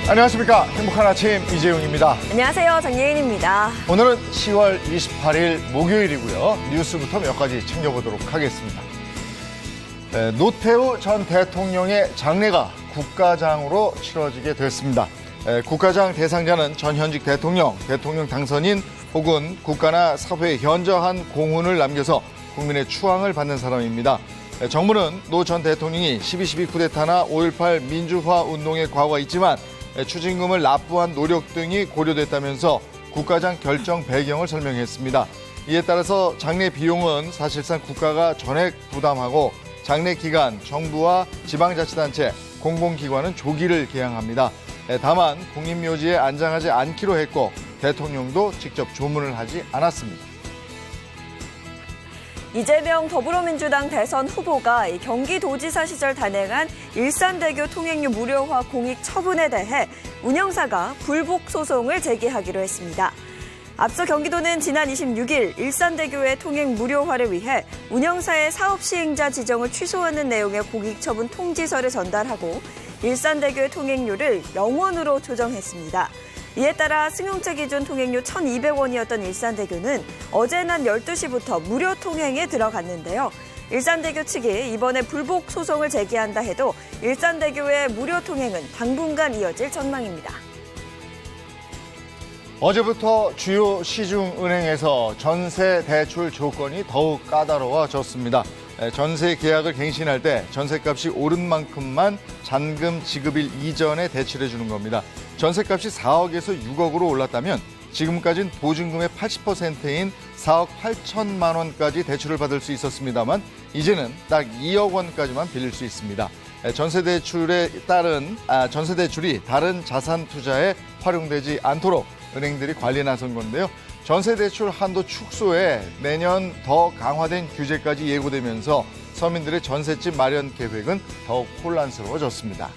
안녕하십니까. 행복한 아침 이재용입니다. 안녕하세요. 장예인입니다. 오늘은 10월 28일 목요일이고요. 뉴스부터 몇 가지 챙겨보도록 하겠습니다. 노태우 전 대통령의 장례가 국가장으로 치러지게 됐습니다. 국가장 대상자는 전 현직 대통령 당선인 혹은 국가나 사회에 현저한 공훈을 남겨서 국민의 추앙을 받는 사람입니다. 정부는 노 전 대통령이 12.12 쿠데타나 5.18 민주화 운동의 과거가 있지만 추징금을 납부한 노력 등이 고려됐다면서 국가장 결정 배경을 설명했습니다. 이에 따라서 장례 비용은 사실상 국가가 전액 부담하고 장례 기간 정부와 지방자치단체, 공공기관은 조기를 개항합니다. 다만 국립묘지에 안장하지 않기로 했고 대통령도 직접 조문을 하지 않았습니다. 이재명 더불어민주당 대선 후보가 경기도지사 시절 단행한 일산대교 통행료 무료화 공익 처분에 대해 운영사가 불복 소송을 제기하기로 했습니다. 앞서 경기도는 지난 26일 일산대교의 통행 무료화를 위해 운영사의 사업 시행자 지정을 취소하는 내용의 공익 처분 통지서를 전달하고 일산대교의 통행료를 0원으로 조정했습니다. 이에 따라 승용차 기준 통행료 1,200원이었던 일산대교는 어제 낮 12시부터 무료 통행에 들어갔는데요. 일산대교 측이 이번에 불복 소송을 제기한다 해도 일산대교의 무료 통행은 당분간 이어질 전망입니다. 어제부터 주요 시중은행에서 전세 대출 조건이 더욱 까다로워졌습니다. 전세 계약을 갱신할 때 전세값이 오른 만큼만 잔금 지급일 이전에 대출해 주는 겁니다. 전세값이 4억에서 6억으로 올랐다면 지금까지는 보증금의 80%인 4억 8천만 원까지 대출을 받을 수 있었습니다만 이제는 딱 2억 원까지만 빌릴 수 있습니다. 전세대출이 다른 자산 투자에 활용되지 않도록 은행들이 관리에 나선 건데요. 전세대출 한도 축소에 내년 더 강화된 규제까지 예고되면서 서민들의 전셋집 마련 계획은 더욱 혼란스러워졌습니다.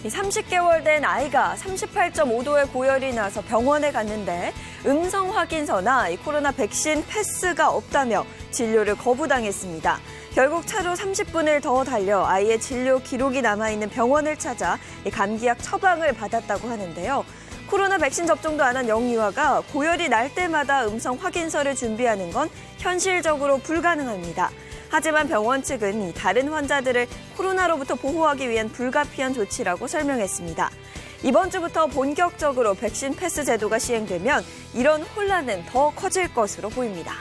30개월 된 아이가 38.5도의 고열이 나서 병원에 갔는데 음성 확인서나 코로나 백신 패스가 없다며 진료를 거부당했습니다. 결국 차로 30분을 더 달려 아이의 진료 기록이 남아있는 병원을 찾아 감기약 처방을 받았다고 하는데요. 코로나 백신 접종도 안 한 영유아가 고열이 날 때마다 음성 확인서를 준비하는 건 현실적으로 불가능합니다. 하지만 병원 측은 다른 환자들을 코로나로부터 보호하기 위한 불가피한 조치라고 설명했습니다. 이번 주부터 본격적으로 백신 패스 제도가 시행되면 이런 혼란은 더 커질 것으로 보입니다.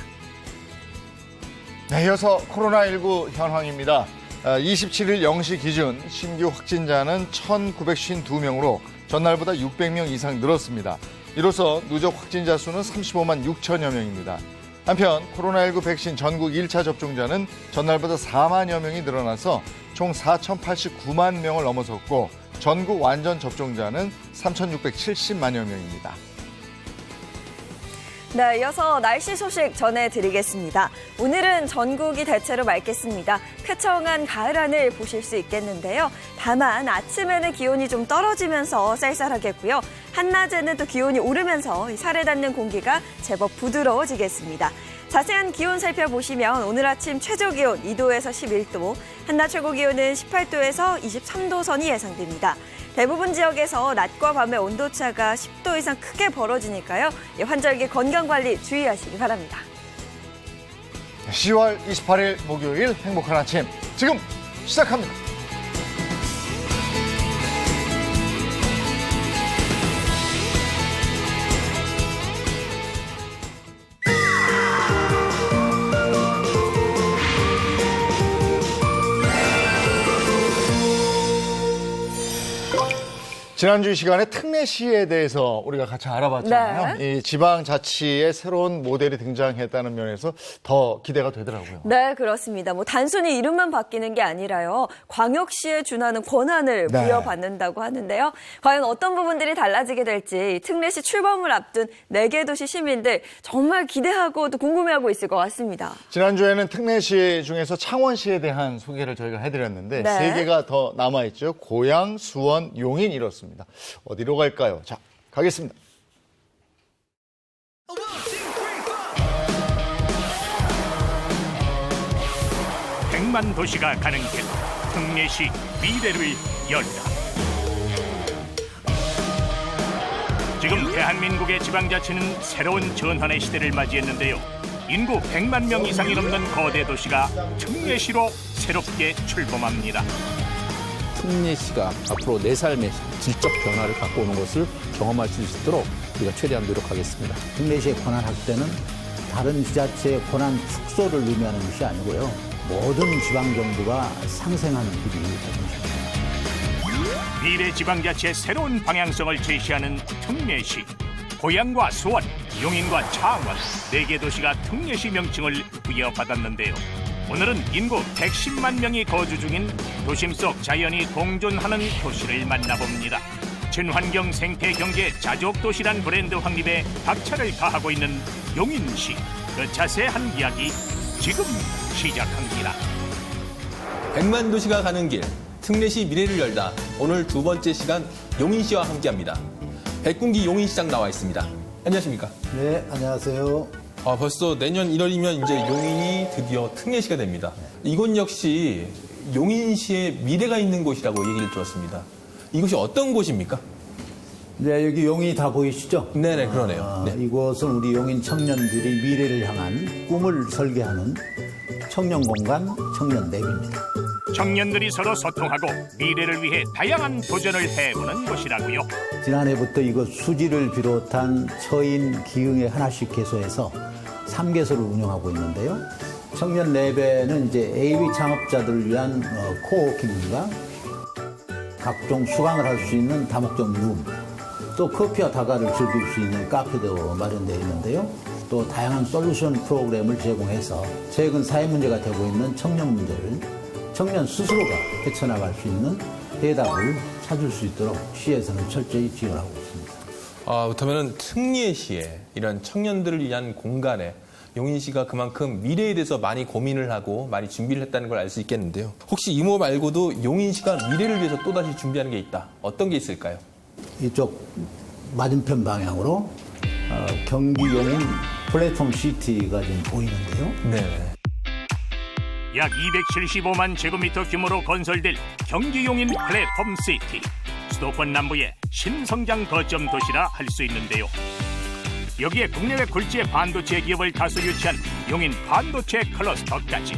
네, 이어서 코로나19 현황입니다. 27일 0시 기준 신규 확진자는 1,952명으로 전날보다 600명 이상 늘었습니다. 이로써 누적 확진자 수는 35만 6천여 명입니다. 한편 코로나19 백신 전국 1차 접종자는 전날보다 4만여 명이 늘어나서 총 4,089만 명을 넘어섰고 전국 완전 접종자는 3,670만여 명입니다. 네, 이어서 날씨 소식 전해드리겠습니다. 오늘은 전국이 대체로 맑겠습니다. 쾌청한 가을 하늘 보실 수 있겠는데요. 다만 아침에는 기온이 좀 떨어지면서 쌀쌀하겠고요. 한낮에는 또 기온이 오르면서 살에 닿는 공기가 제법 부드러워지겠습니다. 자세한 기온 살펴보시면 오늘 아침 최저 기온 2도에서 11도, 한낮 최고 기온은 18도에서 23도 선이 예상됩니다. 대부분 지역에서 낮과 밤의 온도차가 10도 이상 크게 벌어지니까요. 환절기 건강관리 주의하시기 바랍니다. 10월 28일 목요일 행복한 아침 지금 시작합니다. 지난주 시간에 특례시에 대해서 우리가 같이 알아봤잖아요. 네. 이 지방자치의 새로운 모델이 등장했다는 면에서 더 기대가 되더라고요. 네, 그렇습니다. 단순히 이름만 바뀌는 게 아니라요. 광역시에 준하는 권한을 네. 부여받는다고 하는데요. 과연 어떤 부분들이 달라지게 될지 특례시 출범을 앞둔 4개 도시 시민들 정말 기대하고 또 궁금해하고 있을 것 같습니다. 지난주에는 특례시 중에서 창원시에 대한 소개를 저희가 해드렸는데 네. 3개가 더 남아있죠. 고양, 수원, 용인 이렇습니다. 있습니다. 어디로 갈까요? 자, 가겠습니다. 백만 도시가 가는 길, 특례시 미래를 열다. 지금 대한민국의 지방자치는 새로운 전환의 시대를 맞이했는데요. 인구 100만 명 이상이 넘는 거대 도시가 특례시로 새롭게 출범합니다. 특례시가 앞으로 내 삶의 질적 변화를 갖고 오는 것을 경험할 수 있도록 우리가 최대한 노력하겠습니다. 특례시의 권한 확대는 다른 지자체의 권한 축소를 의미하는 것이 아니고요. 모든 지방정부가 상생하는 길이 되겠습니다. 미래 지방자치의 새로운 방향성을 제시하는 특례시. 고양과 수원, 용인과 창원 4개 도시가 특례시 명칭을 부여받았는데요. 오늘은 인구 110만 명이 거주 중인 도심 속 자연이 공존하는 도시를 만나봅니다. 친환경 생태 경제 자족 도시란 브랜드 확립에 박차를 가하고 있는 용인시. 그 자세한 이야기 지금 시작합니다. 100만 도시가 가는 길, 특례시 미래를 열다. 오늘 두 번째 시간 용인시와 함께합니다. 백군기 용인시장 나와 있습니다. 안녕하십니까? 네, 안녕하세요. 벌써 내년 1월이면 이제 용인이 드디어 특례시가 됩니다. 이곳 역시 용인시의 미래가 있는 곳이라고 얘기를 들었습니다. 이곳이 어떤 곳입니까? 네, 여기 용인이 다 보이시죠? 네네, 그러네요. 네. 이곳은 우리 용인 청년들이 미래를 향한 꿈을 설계하는 청년 공간, 청년 랩입니다. 청년들이 서로 소통하고 미래를 위해 다양한 도전을 해보는 곳이라고요. 지난해부터 이곳 수지를 비롯한 처인, 기흥에 하나씩 개소해서 3개소를 운영하고 있는데요. 청년 랩에는 이제 AV 창업자들을 위한 코워킹과 각종 수강을 할 수 있는 다목적 룸, 또 커피와 다가를 즐길 수 있는 카페도 마련되어 있는데요. 또 다양한 솔루션 프로그램을 제공해서 최근 사회 문제가 되고 있는 청년 문제를 청년 스스로가 헤쳐나갈 수 있는 해답을 찾을 수 있도록 시에서는 철저히 지원하고 있습니다. 그렇다면 특례시에 이런 청년들을 위한 공간에 용인시가 그만큼 미래에 대해서 많이 고민을 하고 많이 준비를 했다는 걸 알 수 있겠는데요. 혹시 이모 말고도 용인시가 미래를 위해서 또다시 준비하는 게 있다. 어떤 게 있을까요? 이쪽 맞은편 방향으로 경기 용인 플랫폼 시티가 지금 보이는데요. 네. 약 275만 제곱미터 규모로 건설될 경기 용인 플랫폼 시티. 수도권 남부의 신성장 거점 도시라 할 수 있는데요. 여기에 국내외 굴지의 반도체 기업을 다수 유치한 용인 반도체 클러스터까지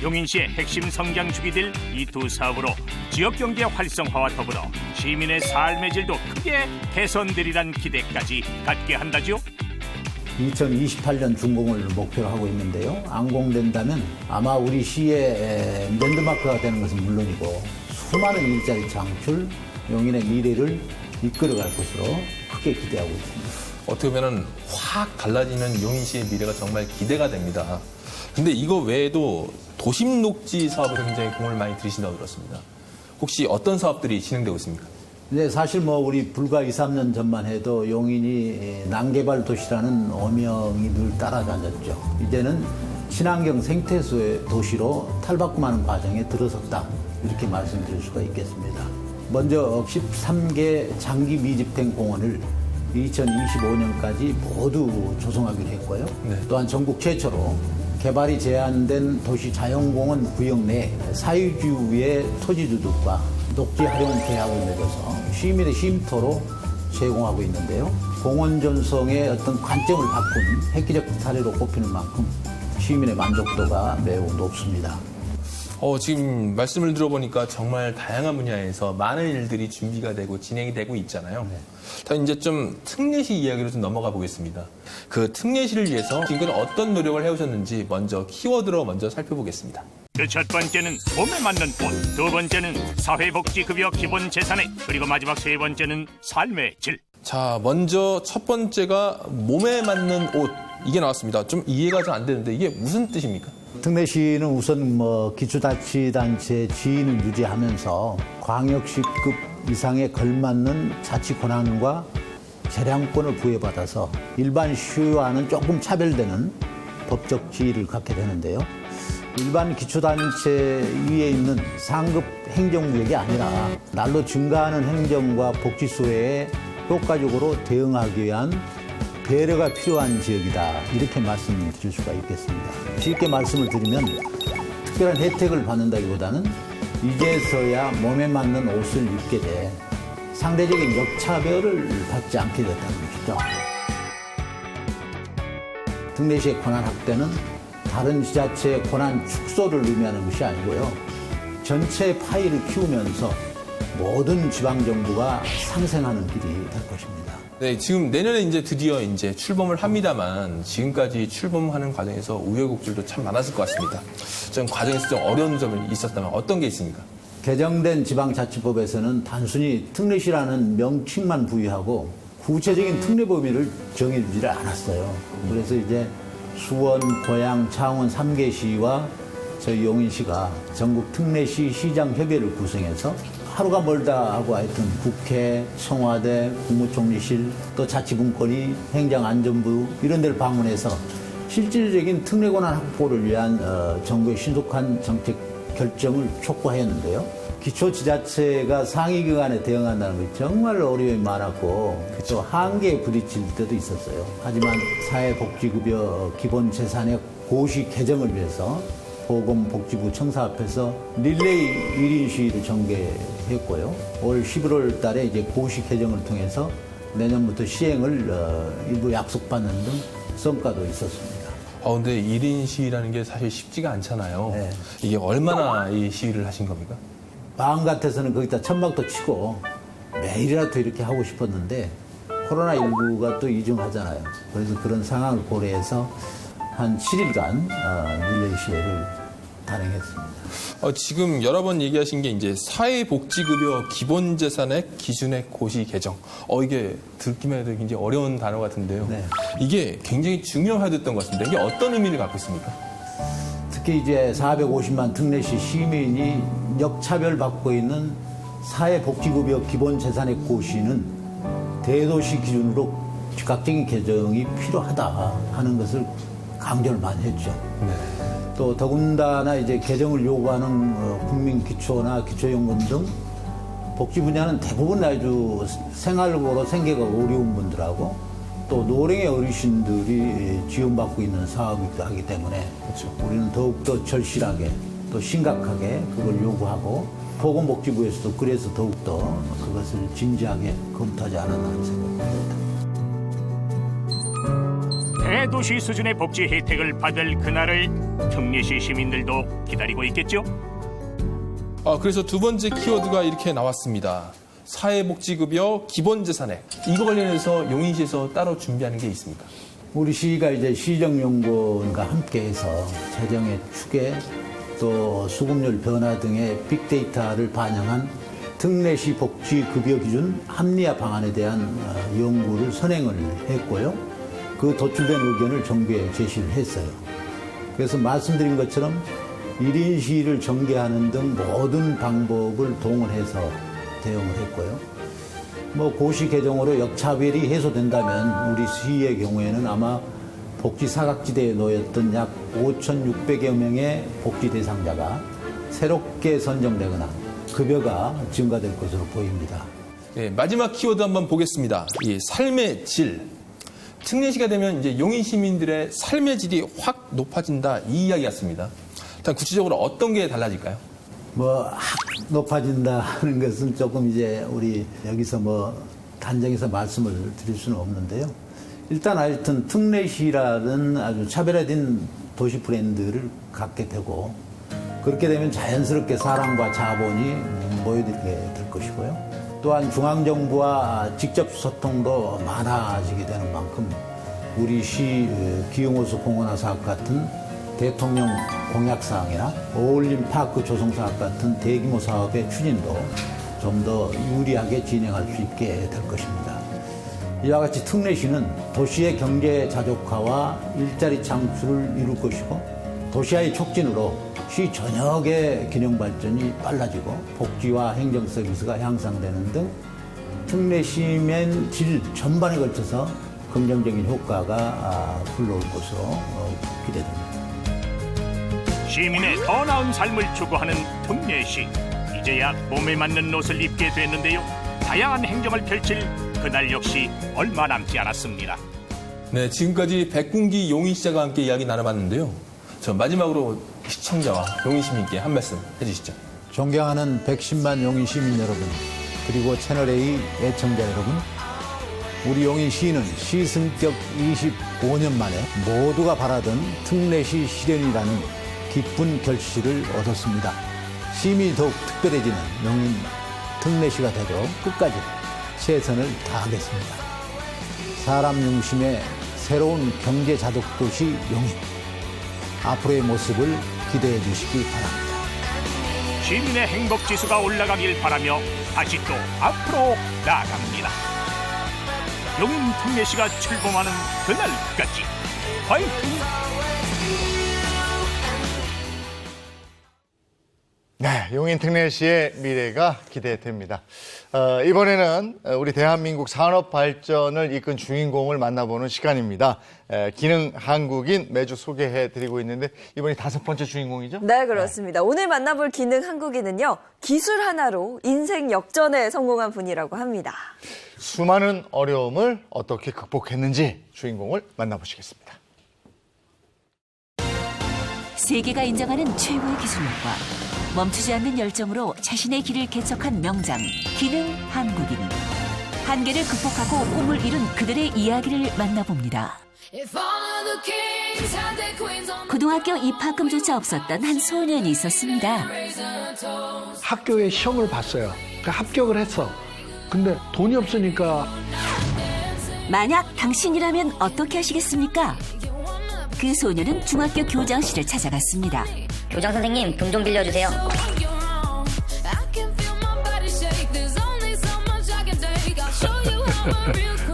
용인시의 핵심 성장 주기 될 이 두 사업으로 지역경제 활성화와 더불어 시민의 삶의 질도 크게 개선되리란 기대까지 갖게 한다죠. 2028년 준공을 목표로 하고 있는데요. 안공된다면 아마 우리 시의 랜드마크가 되는 것은 물론이고 수많은 일자리 창출, 용인의 미래를 이끌어갈 것으로 크게 기대하고 있습니다. 어떻게 보면 확 달라지는 용인시의 미래가 정말 기대가 됩니다. 근데 이거 외에도 도심 녹지 사업에 굉장히 공을 많이 들이신다고 들었습니다. 혹시 어떤 사업들이 진행되고 있습니까? 네, 사실 우리 불과 2, 3년 전만 해도 용인이 난개발 도시라는 오명이 늘 따라다녔죠. 이제는 친환경 생태소의 도시로 탈바꿈하는 과정에 들어섰다. 이렇게 말씀드릴 수가 있겠습니다. 먼저 13개 장기 미집행 공원을 2025년까지 모두 조성하기로 했고요. 네. 또한 전국 최초로 개발이 제한된 도시 자연공원 구역 내 사유지의 토지주들과 녹지 활용 계약을 맺어서 시민의 쉼터로 제공하고 있는데요. 공원 전성의 어떤 관점을 바꾼 획기적 사례로 꼽히는 만큼 시민의 만족도가 매우 높습니다. 지금 말씀을 들어보니까 정말 다양한 분야에서 많은 일들이 준비가 되고 진행이 되고 있잖아요. 네. 자, 이제 좀 특례시 이야기로 좀 넘어가 보겠습니다. 그 특례시를 위해서 지금까지 어떤 노력을 해오셨는지 먼저 키워드로 먼저 살펴보겠습니다. 그 첫 번째는 몸에 맞는 옷, 두 번째는 사회복지급여 기본 재산액, 그리고 마지막 세 번째는 삶의 질. 자, 먼저 첫 번째가 몸에 맞는 옷. 이게 나왔습니다. 좀 이해가 좀 안 되는데 이게 무슨 뜻입니까? 특례시는 우선 기초자치단체 지위는 유지하면서 광역시급 이상에 걸맞는 자치 권한과 재량권을 부여받아서 일반 시와는 조금 차별되는 법적 지위를 갖게 되는데요. 일반 기초단체 위에 있는 상급 행정구역이 아니라 날로 증가하는 행정과 복지 수혜에 효과적으로 대응하기 위한 배려가 필요한 지역이다. 이렇게 말씀드릴 수가 있겠습니다. 쉽게 말씀을 드리면 특별한 혜택을 받는다기보다는 이제서야 몸에 맞는 옷을 입게 돼 상대적인 역차별을 받지 않게 됐다는 것이죠. 특례시의 권한 확대는 다른 지자체의 권한 축소를 의미하는 것이 아니고요. 전체 파이를 키우면서 모든 지방정부가 상생하는 길이 될 것입니다. 네, 지금 내년에 이제 드디어 이제 출범을 합니다만 지금까지 출범하는 과정에서 우여곡절도 참 많았을 것 같습니다. 좀 과정에서 좀 어려운 점이 있었다면 어떤 게 있습니까? 개정된 지방자치법에서는 단순히 특례시라는 명칭만 부여하고 구체적인 특례 범위를 정해주지를 않았어요. 그래서 이제 수원, 고양, 창원 3개시와 저희 용인시가 전국 특례시 시장 협의회를 구성해서 하루가 멀다 하고 하여튼 국회, 청와대, 국무총리실, 또 자치분권위, 행정안전부 이런 데를 방문해서 실질적인 특례 권한 확보를 위한 정부의 신속한 정책 결정을 촉구하였는데요. 기초지자체가 상위기관에 대응한다는 것이 정말 어려움이 많았고 또 한계에 부딪힐 때도 있었어요. 하지만 사회복지급여 기본재산의 고시 개정을 위해서 보건복지부 청사 앞에서 릴레이 1인 시위를 전개했고요. 올 11월 달에 이제 고시 개정을 통해서 내년부터 시행을 일부 약속받는 등 성과도 있었습니다. 근데 1인 시위라는 게 사실 쉽지가 않잖아요. 네. 이게 얼마나 이 시위를 하신 겁니까? 마음 같아서는 거기다 천막도 치고 매일이라도 이렇게 하고 싶었는데 코로나19가 또 이중하잖아요. 그래서 그런 상황을 고려해서 한 7일간 릴레이 시위를 단행했습니다. 지금 여러 번 얘기하신 게 이제 사회복지급여 기본재산액 기준액 고시 개정. 이게 듣기만 해도 굉장히 어려운 단어 같은데요. 네. 이게 굉장히 중요하였던 것 같습니다. 이게 어떤 의미를 갖고 있습니까? 특히 이제 450만 특례시 시민이 역차별받고 있는 사회복지급여 기본재산액 고시는 대도시 기준으로 즉각적인 개정이 필요하다 하는 것을 강조를 많이 했죠. 네. 또 더군다나 이제 개정을 요구하는 국민기초나 기초연금 등 복지 분야는 대부분 아주 생활고로 생계가 어려운 분들하고 또 노령의 어르신들이 지원받고 있는 사업이기도 하기 때문에 그렇죠. 우리는 더욱더 절실하게 또 심각하게 그걸 요구하고 보건복지부에서도 그래서 더욱더 그것을 진지하게 검토하지 않았나 하는 생각입니다. 대도시 수준의 복지 혜택을 받을 그날을 특례시 시민들도 기다리고 있겠죠? 그래서 두 번째 키워드가 이렇게 나왔습니다. 사회복지급여 기본재산액. 이거 관련해서 용인시에서 따로 준비하는 게 있습니까? 우리 시가 이제 시정연구원과 함께해서 재정의 추계 또 수급률 변화 등의 빅데이터를 반영한 특례시 복지급여 기준 합리화 방안에 대한 연구를 선행을 했고요. 그 도출된 의견을 정부에 제시를 했어요. 그래서 말씀드린 것처럼 1인 시위를 전개하는 등 모든 방법을 동원해서 대응을 했고요. 고시 개정으로 역차별이 해소된다면 우리 시의 경우에는 아마 복지 사각지대에 놓였던 약 5,600여 명의 복지 대상자가 새롭게 선정되거나 급여가 증가될 것으로 보입니다. 네, 마지막 키워드 한번 보겠습니다. 이 삶의 질. 특례시가 되면 이제 용인 시민들의 삶의 질이 확 높아진다 이 이야기 같습니다. 일단 구체적으로 어떤 게 달라질까요? 확 높아진다 하는 것은 조금 이제 우리 여기서 단정해서 말씀을 드릴 수는 없는데요. 일단 하여튼 특례시라는 아주 차별화된 도시 브랜드를 갖게 되고 그렇게 되면 자연스럽게 사랑과 자본이 모여들게 될 것이고요. 또한 중앙정부와 직접 소통도 많아지게 되는 만큼 우리 시 기흥호수 공원화 사업 같은 대통령 공약사항이나 어울림 파크 조성 사업 같은 대규모 사업의 추진도 좀 더 유리하게 진행할 수 있게 될 것입니다. 이와 같이 특례시는 도시의 경제 자족화와 일자리 창출을 이룰 것이고 도시화의 촉진으로 시 전역의 균형 발전이 빨라지고 복지와 행정 서비스가 향상되는 등 특례시민 질 전반에 걸쳐서 긍정적인 효과가 불러올 것으로 기대됩니다. 시민의 더 나은 삶을 추구하는 특례시. 이제야 몸에 맞는 옷을 입게 됐는데요. 다양한 행정을 펼칠 그날 역시 얼마 남지 않았습니다. 네, 지금까지 백군기 용인시장과 함께 이야기 나눠봤는데요. 저 마지막으로 시청자와 용인 시민께 한 말씀 해주시죠. 존경하는 110만 용인 시민 여러분, 그리고 채널A 애청자 여러분, 우리 용인시는 시승격 25년 만에 모두가 바라던 특례시 실현이라는 기쁜 결실을 얻었습니다. 시민이 더욱 특별해지는 용인 특례시가 되도록 끝까지 최선을 다하겠습니다. 사람 중심의 새로운 경제 자독 도시 용인, 앞으로의 모습을 기대해 주시기 바랍니다. 시민의 행복 지수가 올라가길 바라며 다시 또 앞으로 나아갑니다. 용인 특례시가 출범하는 그날까지 화이팅! 네, 용인 특례시의 미래가 기대됩니다. 이번에는 우리 대한민국 산업 발전을 이끈 주인공을 만나보는 시간입니다. 기능 한국인 매주 소개해드리고 있는데 이번이 5번째 주인공이죠? 네, 그렇습니다. 오늘 만나볼 기능 한국인은요, 기술 하나로 인생 역전에 성공한 분이라고 합니다. 수많은 어려움을 어떻게 극복했는지 주인공을 만나보시겠습니다. 세계가 인정하는 최고의 기술력과 멈추지 않는 열정으로 자신의 길을 개척한 명장, 기능 한국인. 한계를 극복하고 꿈을 이룬 그들의 이야기를 만나봅니다. 고등학교 입학금조차 없었던 한 소년이 있었습니다. 학교에 시험을 봤어요. 그러니까 합격을 했어. 근데 돈이 없으니까. 만약 당신이라면 어떻게 하시겠습니까? 그 소년은 중학교 교장실을 찾아갔습니다. 교장 선생님, 돈 좀 빌려주세요.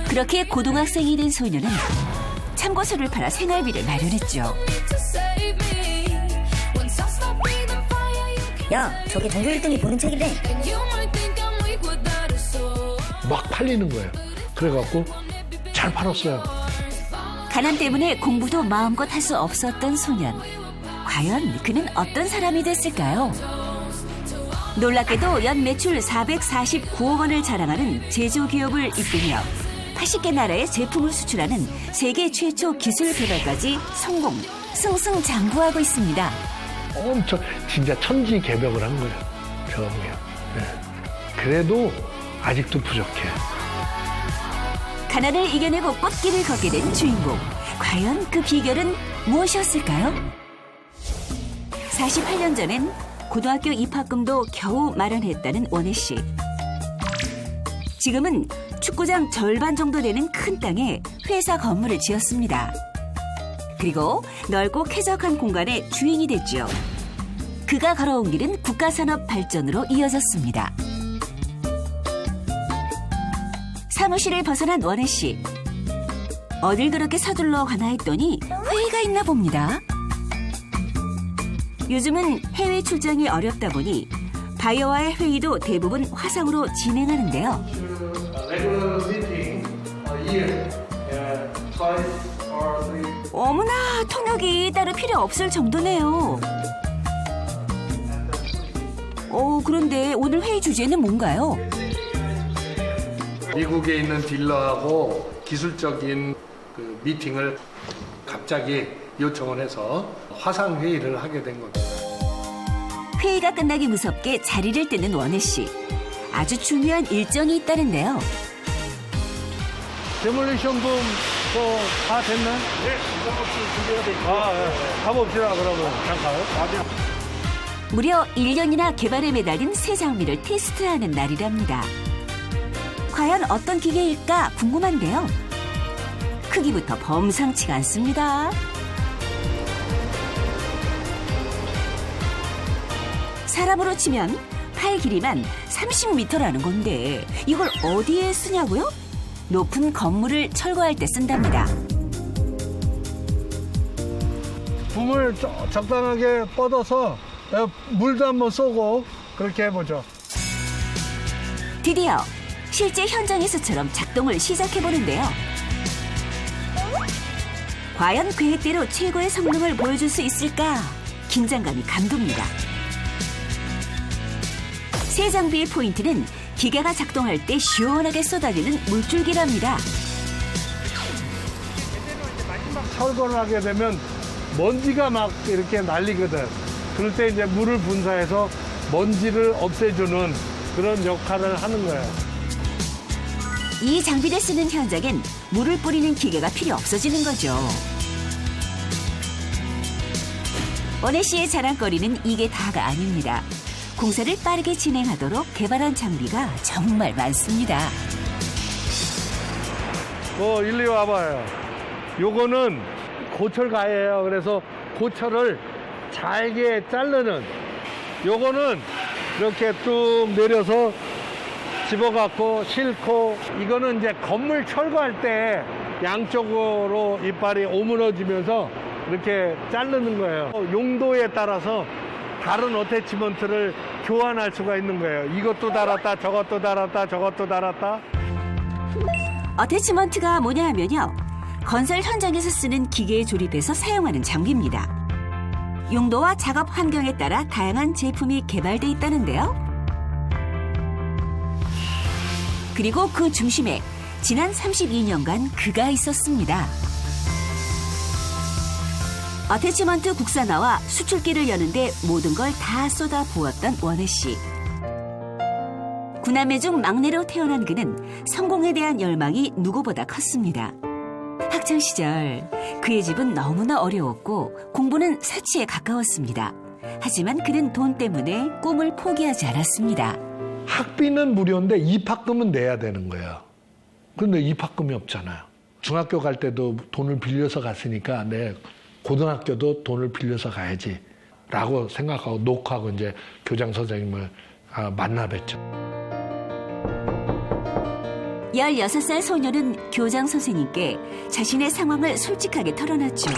그렇게 고등학생이 된 소년은 참고서를 팔아 생활비를 마련했죠. 야, 저게 전교 1등이 보는 책이래. 막 팔리는 거예요. 그래갖고 잘 팔았어요. 가난 때문에 공부도 마음껏 할 수 없었던 소년. 과연 그는 어떤 사람이 됐을까요? 놀랍게도 연 매출 449억 원을 자랑하는 제조기업을 이끌며 80개 나라에 제품을 수출하는 세계 최초 기술 개발까지 성공, 승승장구하고 있습니다. 엄청 진짜 천지개벽을 한 거예요. 제가 보기엔. 네. 그래도 아직도 부족해. 가난을 이겨내고 꽃길을 걷게 된 주인공. 과연 그 비결은 무엇이었을까요? 48년 전엔 고등학교 입학금도 겨우 마련했다는 원혜 씨. 지금은 축구장 절반 정도 되는 큰 땅에 회사 건물을 지었습니다. 그리고 넓고 쾌적한 공간의 주인이 됐죠. 그가 걸어온 길은 국가산업 발전으로 이어졌습니다. 사무실을 벗어난 원혜 씨. 어딜 그렇게 서둘러 가나 했더니 회의가 있나 봅니다. 요즘은 해외 출장이 어렵다 보니 바이어와의 회의도 대부분 화상으로 진행하는데요. 어머나, 통역이 따로 필요 없을 정도네요. 그런데 오늘 회의 주제는 뭔가요? 미국에 있는 딜러하고 기술적인 그 미팅을 갑자기 요청을 해서 화상 회의를 하게 된 겁니다. 회의가 끝나기 무섭게 자리를 뜨는 원혜 씨. 아주 중요한 일정이 있다는데요. 데몰리션 붐 다 됐나? 네, 부담없이 준비가 돼 있어요. 가봅시다, 그러면. 잠깐. 무려 1년이나 개발에 매달린 새 장비를 테스트하는 날이랍니다. 과연 어떤 기계일까 궁금한데요. 크기부터 범상치가 않습니다. 사람으로 치면 팔 길이만 30m라는 건데 이걸 어디에 쓰냐고요? 높은 건물을 철거할 때 쓴답니다. 붐을 적당하게 뻗어서 물도 한번 쏘고 그렇게 해보죠. 드디어 실제 현장에서처럼 작동을 시작해보는데요. 과연 계획대로 최고의 성능을 보여줄 수 있을까? 긴장감이 감돕니다. 새 장비의 포인트는 기계가 작동할 때 시원하게 쏟아지는 물줄기랍니다. 철거를 하게 되면 먼지가 막 이렇게 날리거든. 그럴 때 이제 물을 분사해서 먼지를 없애주는 그런 역할을 하는 거예요. 이 장비를 쓰는 현장엔 물을 뿌리는 기계가 필요 없어지는 거죠. 원혜 씨의 자랑거리는 이게 다가 아닙니다. 공사를 빠르게 진행하도록 개발한 장비가 정말 많습니다. 일리 와봐요. 요거는 고철가예요. 그래서 고철을 잘게 자르는, 요거는 이렇게 뚝 내려서 집어갖고 싣고, 이거는 이제 건물 철거할 때 양쪽으로 이빨이 오므러지면서 이렇게 자르는 거예요. 용도에 따라서 다른 어태치먼트를 교환할 수가 있는 거예요. 이것도 달았다, 저것도 달았다, 저것도 달았다. 어태치먼트가 뭐냐 하면요. 건설 현장에서 쓰는 기계에 조립해서 사용하는 장비입니다. 용도와 작업 환경에 따라 다양한 제품이 개발돼 있다는데요. 그리고 그 중심에 지난 32년간 그가 있었습니다. 어태치먼트 국산화와 수출기를 여는데 모든 걸 다 쏟아 부었던 원혜 씨. 9남매 중 막내로 태어난 그는 성공에 대한 열망이 누구보다 컸습니다. 학창 시절 그의 집은 너무나 어려웠고 공부는 사치에 가까웠습니다. 하지만 그는 돈 때문에 꿈을 포기하지 않았습니다. 학비는 무료인데 입학금은 내야 되는 거예요. 그런데 입학금이 없잖아요. 중학교 갈 때도 돈을 빌려서 갔으니까 내 고등학교도 돈을 빌려서 가야지 라고 생각하고 녹화하고 이제 교장 선생님을 만나 뵀죠. 16살 소녀는 교장 선생님께 자신의 상황을 솔직하게 털어놨죠.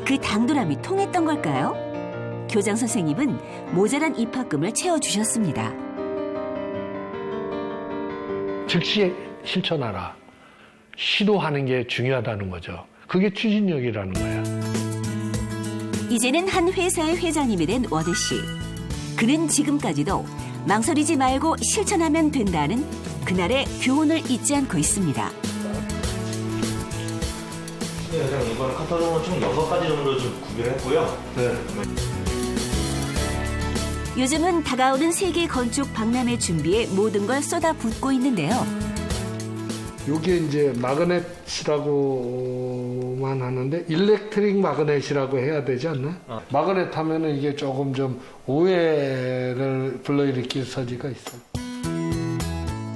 그 당돌함이 통했던 걸까요? 교장 선생님은 모자란 입학금을 채워주셨습니다. 즉시 실천하라. 시도하는 게 중요하다는 거죠. 그게 추진력이라는 거예요. 이제는 한 회사의 회장님이 된 원혜 씨. 그는 지금까지도 망설이지 말고 실천하면 된다는 그날의 교훈을 잊지 않고 있습니다. 네, 회장님, 이번 카탈로그는 총 6가지 정도 좀 구별했고요. 네. 요즘은 다가오는 세계 건축 박람회 준비에 모든 걸 쏟아붓고 있는데요. 이게 이제 마그넷이라고만 하는데 일렉트릭 마그넷이라고 해야 되지 않나? 마그넷 하면은 이게 조금 좀 오해를 불러일으킬 소지가 있어요.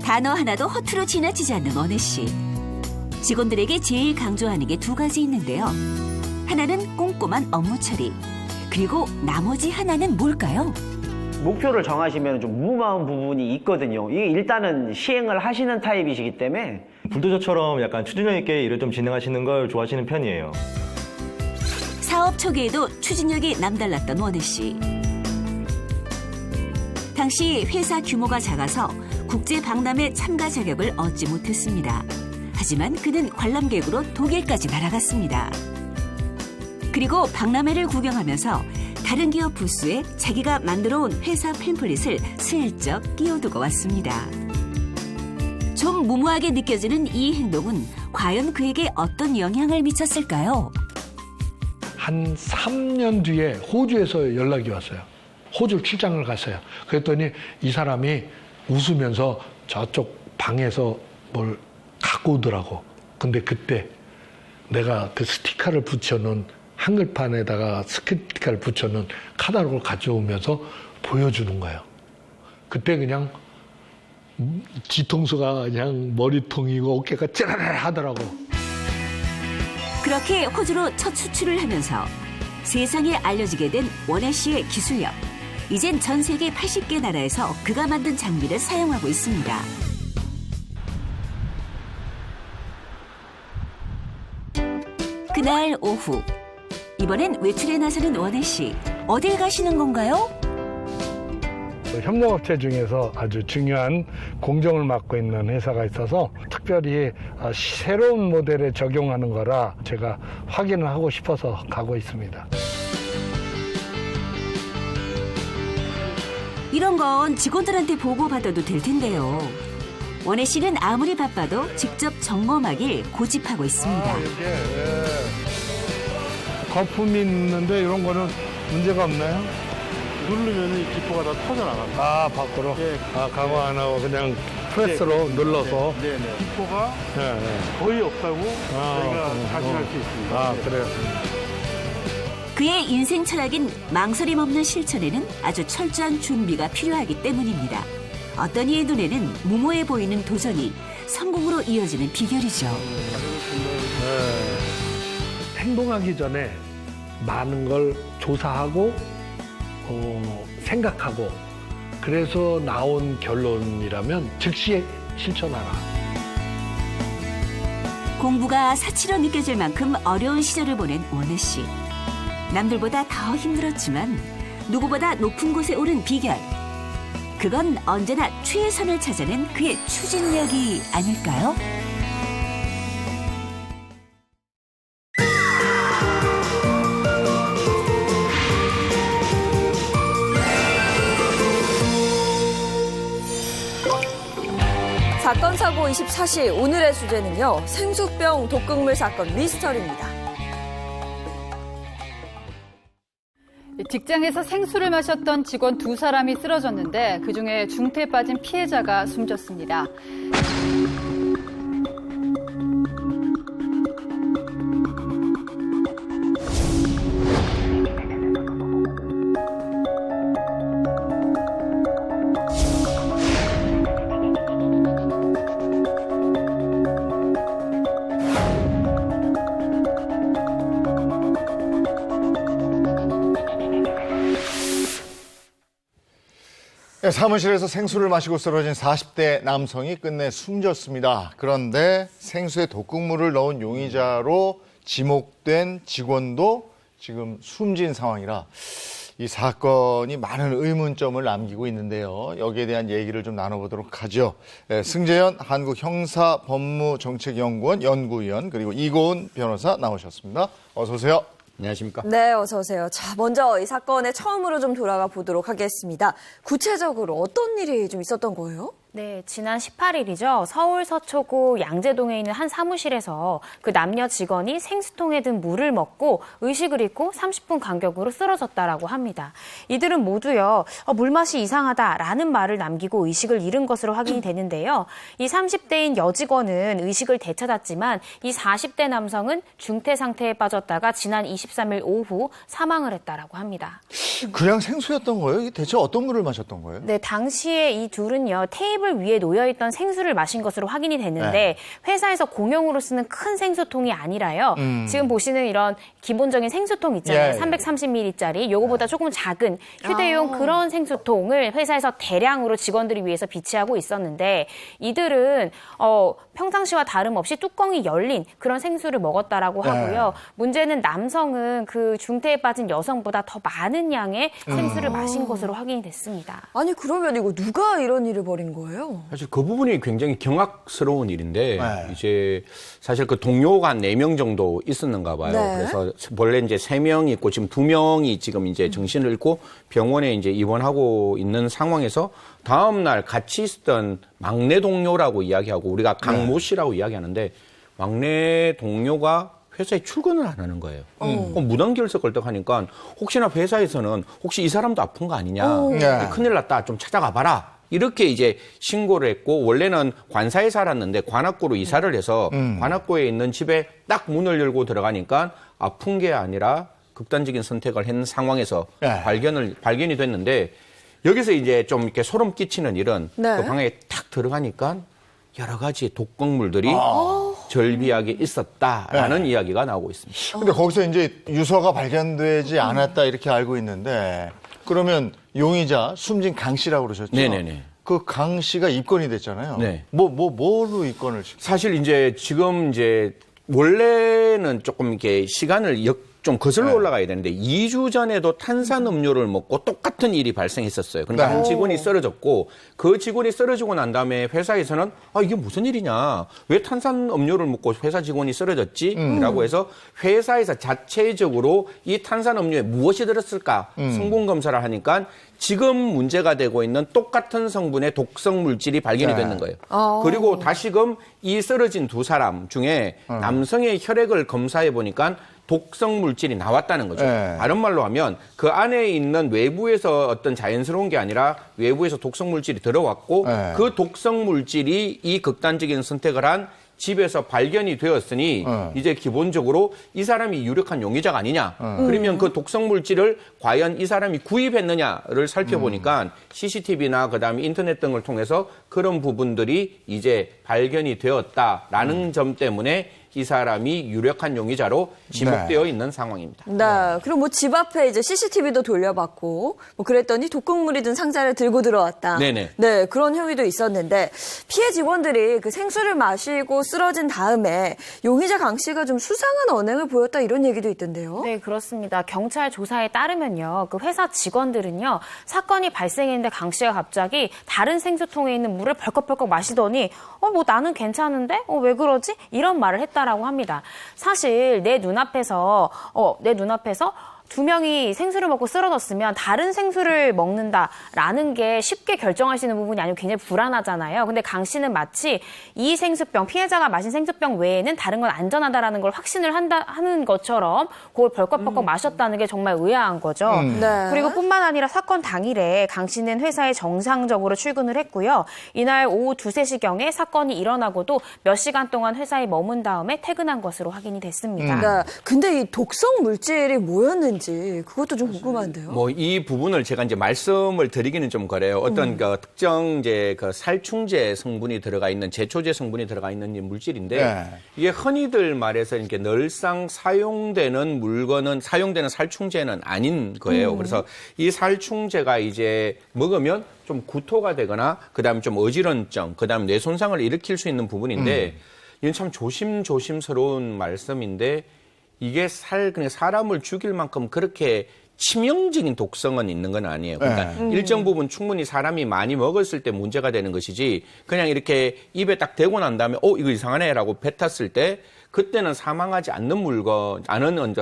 단어 하나도 허투루 지나치지 않는 원혜 씨. 직원들에게 제일 강조하는 게 2가지 있는데요. 하나는 꼼꼼한 업무 처리. 그리고 나머지 하나는 뭘까요? 목표를 정하시면 좀 무마한 부분이 있거든요. 이게 일단은 시행을 하시는 타입이시기 때문에 불도저처럼 약간 추진력 있게 일을 좀 진행하시는 걸 좋아하시는 편이에요. 사업 초기에도 추진력이 남달랐던 원혜 씨. 당시 회사 규모가 작아서 국제 박람회 참가 자격을 얻지 못했습니다. 하지만 그는 관람객으로 독일까지 날아갔습니다. 그리고 박람회를 구경하면서 다른 기업 부스에 자기가 만들어온 회사 팸플릿을 슬쩍 끼워두고 왔습니다. 좀 무모하게 느껴지는 이 행동은 과연 그에게 어떤 영향을 미쳤을까요? 한 3년 뒤에 호주에서 연락이 왔어요. 호주 출장을 갔어요. 그랬더니 이 사람이 웃으면서 저쪽 방에서 뭘 갖고 오더라고. 근데 그때 내가 그 스티커를 붙여놓은 한글판에다가 스티커를 붙여놓은 카탈로그를 가져오면서 보여주는 거예요. 그때 그냥 뒤통수가 그냥 머리통이고 어깨가 찌라라 하더라고. 그렇게 호주로 첫 수출을 하면서 세상에 알려지게 된 원혜 씨의 기술력. 이젠 전 세계 80개 나라에서 그가 만든 장비를 사용하고 있습니다. 그날 오후. 이번엔 외출에 나서는 원혜 씨. 어딜 가시는 건가요? 협력업체 중에서 아주 중요한 공정을 맡고 있는 회사가 있어서 특별히 새로운 모델에 적용하는 거라 제가 확인을 하고 싶어서 가고 있습니다. 이런 건 직원들한테 보고받아도 될 텐데요. 원혜 씨는 아무리 바빠도 직접 점검하길 고집하고 있습니다. 거품이 있는데 이런 거는 문제가 없나요? 누르면 이 기포가 다 터져나갑니다. 아, 밖으로? 예. 아, 강화 안 하고 그냥 프레스로 눌러서? 네네. 기포가 네. 거의 없다고 아, 저희가 자신할 수 있습니다. 아, 그래요? 그의 인생 철학인 망설임 없는 실천에는 아주 철저한 준비가 필요하기 때문입니다. 어떤 이의 눈에는 무모해 보이는 도전이 성공으로 이어지는 비결이죠. 행동하기 전에 많은 걸 조사하고 생각하고 그래서 나온 결론이라면 즉시 실천하라. 공부가 사치로 느껴질 만큼 어려운 시절을 보낸 원혜 씨. 남들보다 더 힘들었지만 누구보다 높은 곳에 오른 비결. 그건 언제나 최선을 찾아낸 그의 추진력이 아닐까요? 사건 사고 24시 오늘의 주제는요. 생수병 독극물 사건 미스터리입니다. 직장에서 생수를 마셨던 직원 2사람이 쓰러졌는데 그중에 중태에 빠진 피해자가 숨졌습니다. 사무실에서 생수를 마시고 쓰러진 40대 남성이 끝내 숨졌습니다. 그런데 생수에 독극물을 넣은 용의자로 지목된 직원도 지금 숨진 상황이라 이 사건이 많은 의문점을 남기고 있는데요. 여기에 대한 얘기를 좀 나눠보도록 하죠. 승재현 한국형사법무정책연구원 연구위원 그리고 이고은 변호사 나오셨습니다. 어서 오세요. 안녕하십니까? 네, 어서 오세요. 자, 먼저 이 사건의 처음으로 좀 돌아가 보도록 하겠습니다. 구체적으로 어떤 일이 좀 있었던 거예요? 네, 지난 18일이죠. 서울 서초구 양재동에 있는 한 사무실에서 그 남녀 직원이 생수통에 든 물을 먹고 의식을 잃고 30분 간격으로 쓰러졌다라고 합니다. 이들은 모두요, 물맛이 이상하다라는 말을 남기고 의식을 잃은 것으로 확인이 되는데요. 이 30대인 여직원은 의식을 되찾았지만 이 40대 남성은 중태 상태에 빠졌다가 지난 23일 오후 사망을 했다라고 합니다. 그냥 생수였던 거예요? 이게 대체 어떤 물을 마셨던 거예요? 네, 당시에 이 둘은요, 테이블 위에 놓여있던 생수를 마신 것으로 확인이 됐는데 회사에서 공용으로 쓰는 큰 생수통이 아니라요. 지금 보시는 이런 기본적인 생수통 있잖아요. 330ml짜리 요거보다 조금 작은 휴대용 그런 생수통을 회사에서 대량으로 직원들을 위해서 비치하고 있었는데 이들은 평상시와 다름없이 뚜껑이 열린 그런 생수를 먹었다라고 하고요. 문제는 남성은 그 중태에 빠진 여성보다 더 많은 양의 생수를 마신 것으로 확인이 됐습니다. 아니 그러면 이거 누가 이런 일을 벌인 거예요? 사실 그 부분이 굉장히 경악스러운 일인데 이제 사실 그 동료가 한 4명 정도 있었는가 봐요. 네. 그래서 원래 이제 3명이 있고 지금 2명이 지금 이제 정신을 잃고 병원에 이제 입원하고 있는 상황에서 다음 날 같이 있었던 막내 동료라고 이야기하고 우리가 강모 씨라고 이야기하는데 막내 동료가 회사에 출근을 안 하는 거예요. 무단결석 걸떡하니까 혹시나 회사에서는 혹시 이 사람도 아픈 거 아니냐. 큰일 났다. 좀 찾아가 봐라. 이렇게 이제 신고를 했고 원래는 관사에 살았는데 관악구로 이사를 해서 관악구에 있는 집에 딱 문을 열고 들어가니까 아픈 게 아니라 극단적인 선택을 한 상황에서 발견이 됐는데 여기서 이제 좀 이렇게 소름 끼치는 일은 그 방에 탁 들어가니까 여러 가지 독극물들이 절비하게 있었다라는 이야기가 나오고 있습니다. 근데 거기서 이제 유서가 발견되지 않았다 이렇게 알고 있는데 그러면 용의자 숨진 강 씨라고 그러셨죠? 네네네. 그 강 씨가 입건이 됐잖아요. 네. 뭐로 입건을? 사실 이제 지금 이제 원래는 조금 이렇게 시간을 좀 거슬러 올라가야 되는데 2주 전에도 탄산음료를 먹고 똑같은 일이 발생했었어요. 그러니까 한 직원이 쓰러졌고 그 직원이 쓰러지고 난 다음에 회사에서는 이게 무슨 일이냐. 왜 탄산음료를 먹고 회사 직원이 쓰러졌지? 라고 해서 회사에서 자체적으로 이 탄산음료에 무엇이 들었을까 성분 검사를 하니까 지금 문제가 되고 있는 똑같은 성분의 독성 물질이 발견이 됐는 거예요. 그리고 다시금 이 쓰러진 두 사람 중에 남성의 혈액을 검사해 보니까 독성 물질이 나왔다는 거죠. 다른 말로 하면 그 안에 있는 외부에서 어떤 자연스러운 게 아니라 외부에서 독성 물질이 들어왔고 그 독성 물질이 이 극단적인 선택을 한 집에서 발견이 되었으니 이제 기본적으로 이 사람이 유력한 용의자가 아니냐. 그러면 그 독성 물질을 과연 이 사람이 구입했느냐를 살펴보니까 CCTV나 그다음에 인터넷 등을 통해서 그런 부분들이 이제 발견이 되었다라는 점 때문에 이 사람이 유력한 용의자로 지목되어 있는 상황입니다. 네. 그리고 뭐 집 앞에 이제 CCTV도 돌려봤고, 뭐 그랬더니 독극물이 든 상자를 들고 들어왔다. 네네. 네. 그런 혐의도 있었는데, 피해 직원들이 그 생수를 마시고 쓰러진 다음에 용의자 강 씨가 좀 수상한 언행을 보였다 이런 얘기도 있던데요. 네, 그렇습니다. 경찰 조사에 따르면요. 그 회사 직원들은요. 사건이 발생했는데 강 씨가 갑자기 다른 생수통에 있는 물을 벌컥벌컥 마시더니 뭐 나는 괜찮은데? 왜 그러지? 이런 말을 했다라고 합니다. 사실 내 눈앞에서 두 명이 생수를 먹고 쓰러졌으면 다른 생수를 먹는다라는 게 쉽게 결정할 수 있는 부분이 아니고 굉장히 불안하잖아요. 근데 강 씨는 마치 이 생수병, 피해자가 마신 생수병 외에는 다른 건 안전하다라는 걸 확신을 하는 것처럼 그걸 벌컥벌컥 마셨다는 게 정말 의아한 거죠. 네. 그리고 뿐만 아니라 사건 당일에 강 씨는 회사에 정상적으로 출근을 했고요. 이날 오후 2, 3시경에 사건이 일어나고도 몇 시간 동안 회사에 머문 다음에 퇴근한 것으로 확인이 됐습니다. 네. 근데 이 독성 물질이 뭐였는지 그것도 좀 궁금한데요. 뭐 이 부분을 제가 이제 말씀을 드리기는 좀 그래요. 어떤 그 특정 이제 그 살충제 성분이 들어가 있는 제초제 성분이 들어가 있는 이 물질인데 이게 흔히들 말해서 이렇게 늘상 사용되는 물건은 사용되는 살충제는 아닌 거예요. 그래서 이 살충제가 이제 먹으면 좀 구토가 되거나 그다음에 좀 어지럼증, 그다음에 뇌 손상을 일으킬 수 있는 부분인데 이건 참 조심스러운 말씀인데 이게 그냥 사람을 죽일 만큼 그렇게 치명적인 독성은 있는 건 아니에요. 그러니까 일정 부분 충분히 사람이 많이 먹었을 때 문제가 되는 것이지 그냥 이렇게 입에 딱 대고 난 다음에 이거 이상하네라고 뱉었을 때 그때는 사망하지 않는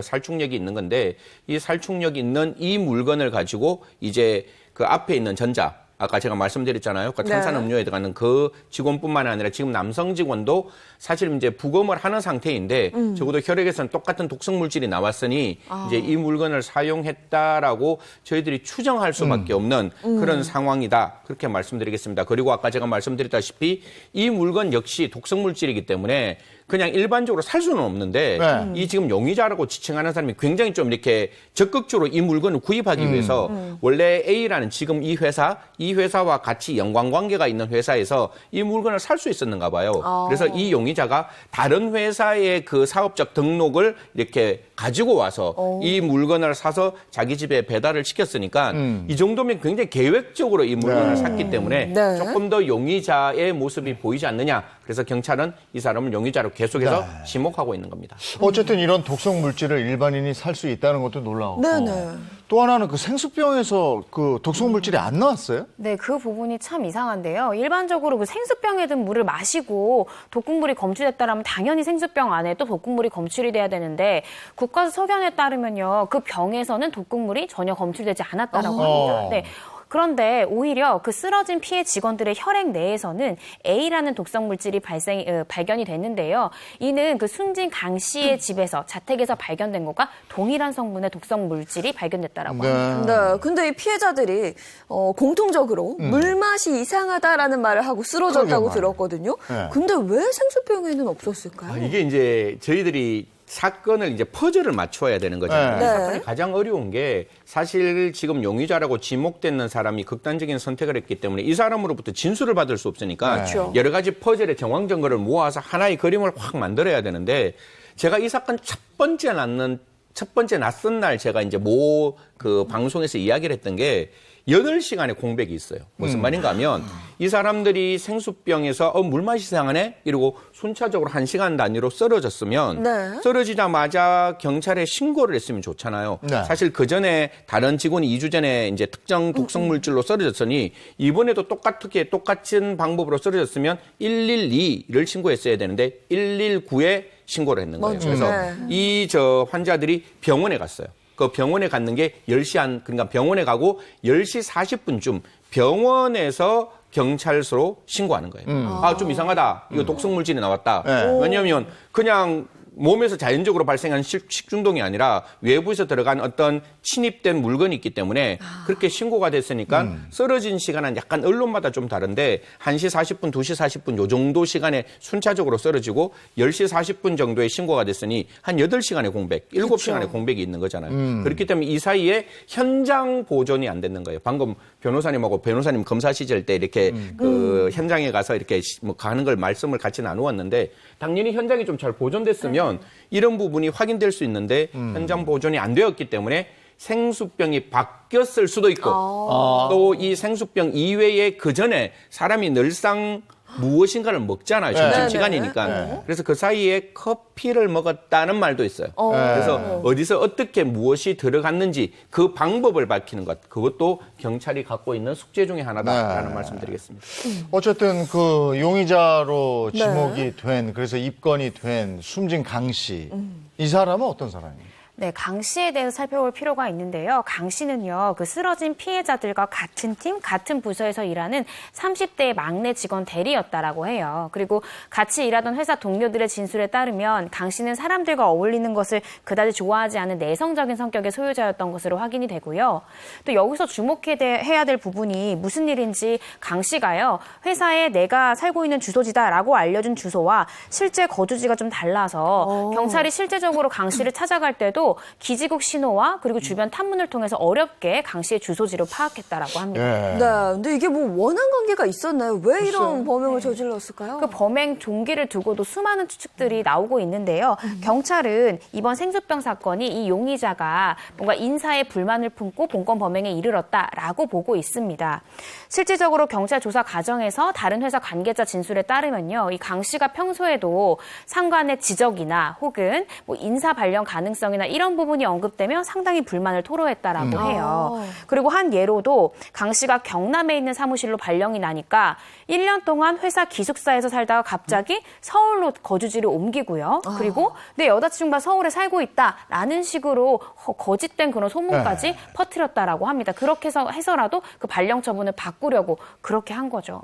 살충력이 있는 건데 이 살충력이 있는 이 물건을 가지고 이제 그 앞에 있는 전자 아까 제가 말씀드렸잖아요. 그 탄산음료에 들어가는 그 직원뿐만 아니라 지금 남성 직원도 사실 이제 부검을 하는 상태인데 적어도 혈액에서는 똑같은 독성 물질이 나왔으니 이제 이 물건을 사용했다라고 저희들이 추정할 수밖에 없는 그런 상황이다. 그렇게 말씀드리겠습니다. 그리고 아까 제가 말씀드렸다시피 이 물건 역시 독성 물질이기 때문에 그냥 일반적으로 살 수는 없는데 이 지금 용의자라고 지칭하는 사람이 굉장히 좀 이렇게 적극적으로 이 물건을 구입하기 위해서 원래 A라는 지금 이 회사와 같이 연관관계가 있는 회사에서 이 물건을 살 수 있었는가 봐요. 그래서 이 용의자가 다른 회사의 그 사업적 등록을 이렇게 가지고 와서 이 물건을 사서 자기 집에 배달을 시켰으니까 이 정도면 굉장히 계획적으로 이 물건을 샀기 때문에 조금 더 용의자의 모습이 보이지 않느냐. 그래서 경찰은 이 사람을 용의자로 계속해서 지목하고 있는 겁니다. 어쨌든 이런 독성 물질을 일반인이 살 수 있다는 것도 놀라웠고 또 하나는 그 생수병에서 그 독성 물질이 안 나왔어요? 네, 그 부분이 참 이상한데요. 일반적으로 그 생수병에 든 물을 마시고 독극물이 검출됐다라면 당연히 생수병 안에 또 독극물이 검출이 돼야 되는데 국가서견에 따르면요, 그 병에서는 독극물이 전혀 검출되지 않았다라고 합니다. 네. 그런데 오히려 그 쓰러진 피해 직원들의 혈액 내에서는 A라는 독성 물질이 발견이 됐는데요. 이는 그 숨진 강 씨의 집에서 자택에서 발견된 것과 동일한 성분의 독성 물질이 발견됐다라고 합니다. 네. 근데 이 피해자들이 공통적으로 물맛이 이상하다라는 말을 하고 쓰러졌다고 들었거든요. 근데 왜 생수병에는 없었을까요? 이게 이제 저희들이 사건을 이제 퍼즐을 맞춰야 되는 거잖아요. 사건이 가장 어려운 게 사실 지금 용의자라고 지목되는 사람이 극단적인 선택을 했기 때문에 이 사람으로부터 진술을 받을 수 없으니까 여러 가지 퍼즐의 정황 증거를 모아서 하나의 그림을 확 만들어야 되는데 제가 이 사건 첫 번째 낯선 날 제가 이제 그 방송에서 이야기를 했던 게 8시간의 공백이 있어요. 무슨 말인가 하면 이 사람들이 생수병에서 물맛이 이상하네? 이러고 순차적으로 1시간 단위로 쓰러졌으면 쓰러지자마자 경찰에 신고를 했으면 좋잖아요. 사실 그 전에 다른 직원이 2주 전에 이제 특정 독성 물질로 쓰러졌으니 이번에도 똑같은 방법으로 쓰러졌으면 112를 신고했어야 되는데 119에 신고를 했는 거예요. 그래서 이 환자들이 병원에 갔어요. 그 병원에 갔는 게 10시 그러니까 병원에 가고 10시 40분쯤 병원에서 경찰서로 신고하는 거예요. 아, 좀 이상하다. 이거 독성물질이 나왔다. 왜냐하면 그냥 몸에서 자연적으로 발생한 식중독이 아니라 외부에서 들어간 어떤 침입된 물건이 있기 때문에 그렇게 신고가 됐으니까 쓰러진 시간은 약간 언론마다 좀 다른데 1시 40분, 2시 40분 요 정도 시간에 순차적으로 쓰러지고 10시 40분 정도에 신고가 됐으니 한 8시간의 공백, 7시간의 공백이 있는 거잖아요. 그렇기 때문에 이 사이에 현장 보존이 안 됐는 거예요. 방금 변호사님하고 변호사님 검사 시절 때 이렇게 그 현장에 가서 이렇게 뭐 가는 걸 말씀을 같이 나누었는데 당연히 현장이 좀 잘 보존됐으면 이런 부분이 확인될 수 있는데 현장 보존이 안 되었기 때문에 생수병이 바뀌었을 수도 있고 또 이 생수병 이외에 그 전에 사람이 늘상 무엇인가를 먹잖아요. 점심시간이니까. 그래서 그 사이에 커피를 먹었다는 말도 있어요. 그래서 어디서 어떻게 무엇이 들어갔는지 그 방법을 밝히는 것. 그것도 경찰이 갖고 있는 숙제 중에 하나다라는 말씀드리겠습니다. 어쨌든 그 용의자로 지목이 된, 그래서 입건이 된 숨진 강 씨. 이 사람은 어떤 사람이에요? 네, 강 씨에 대해서 살펴볼 필요가 있는데요. 강 씨는요, 그 쓰러진 피해자들과 같은 팀, 같은 부서에서 일하는 30대의 막내 직원 대리였다라고 해요. 그리고 같이 일하던 회사 동료들의 진술에 따르면 강 씨는 사람들과 어울리는 것을 그다지 좋아하지 않은 내성적인 성격의 소유자였던 것으로 확인이 되고요. 또 여기서 주목해야 될 부분이 무슨 일인지 강 씨가요, 회사에 내가 살고 있는 주소지다라고 알려준 주소와 실제 거주지가 좀 달라서 경찰이 실제적으로 강 씨를 찾아갈 때도 기지국 신호와 그리고 주변 탐문을 통해서 어렵게 강 씨의 주소지를 파악했다라고 합니다. 네, 근데 이게 뭐 원한 관계가 있었나요? 왜 이런 범행을 저질렀을까요? 그 범행 동기를 두고도 수많은 추측들이 나오고 있는데요. 경찰은 이번 생수병 사건이 이 용의자가 뭔가 인사에 불만을 품고 본건 범행에 이르렀다라고 보고 있습니다. 실질적으로 경찰 조사 과정에서 다른 회사 관계자 진술에 따르면요, 이 강 씨가 평소에도 상관의 지적이나 혹은 뭐 인사 발령 가능성이나 이런 부분이 언급되면 상당히 불만을 토로했다라고 해요. 그리고 한 예로도 강 씨가 경남에 있는 사무실로 발령이 나니까 1년 동안 회사 기숙사에서 살다가 갑자기 서울로 거주지를 옮기고요. 그리고 내 여자친구가 서울에 살고 있다라는 식으로 거짓된 그런 소문까지 퍼뜨렸다라고 합니다. 그렇게 해서라도 그 발령 처분을 바꾸려고 그렇게 한 거죠.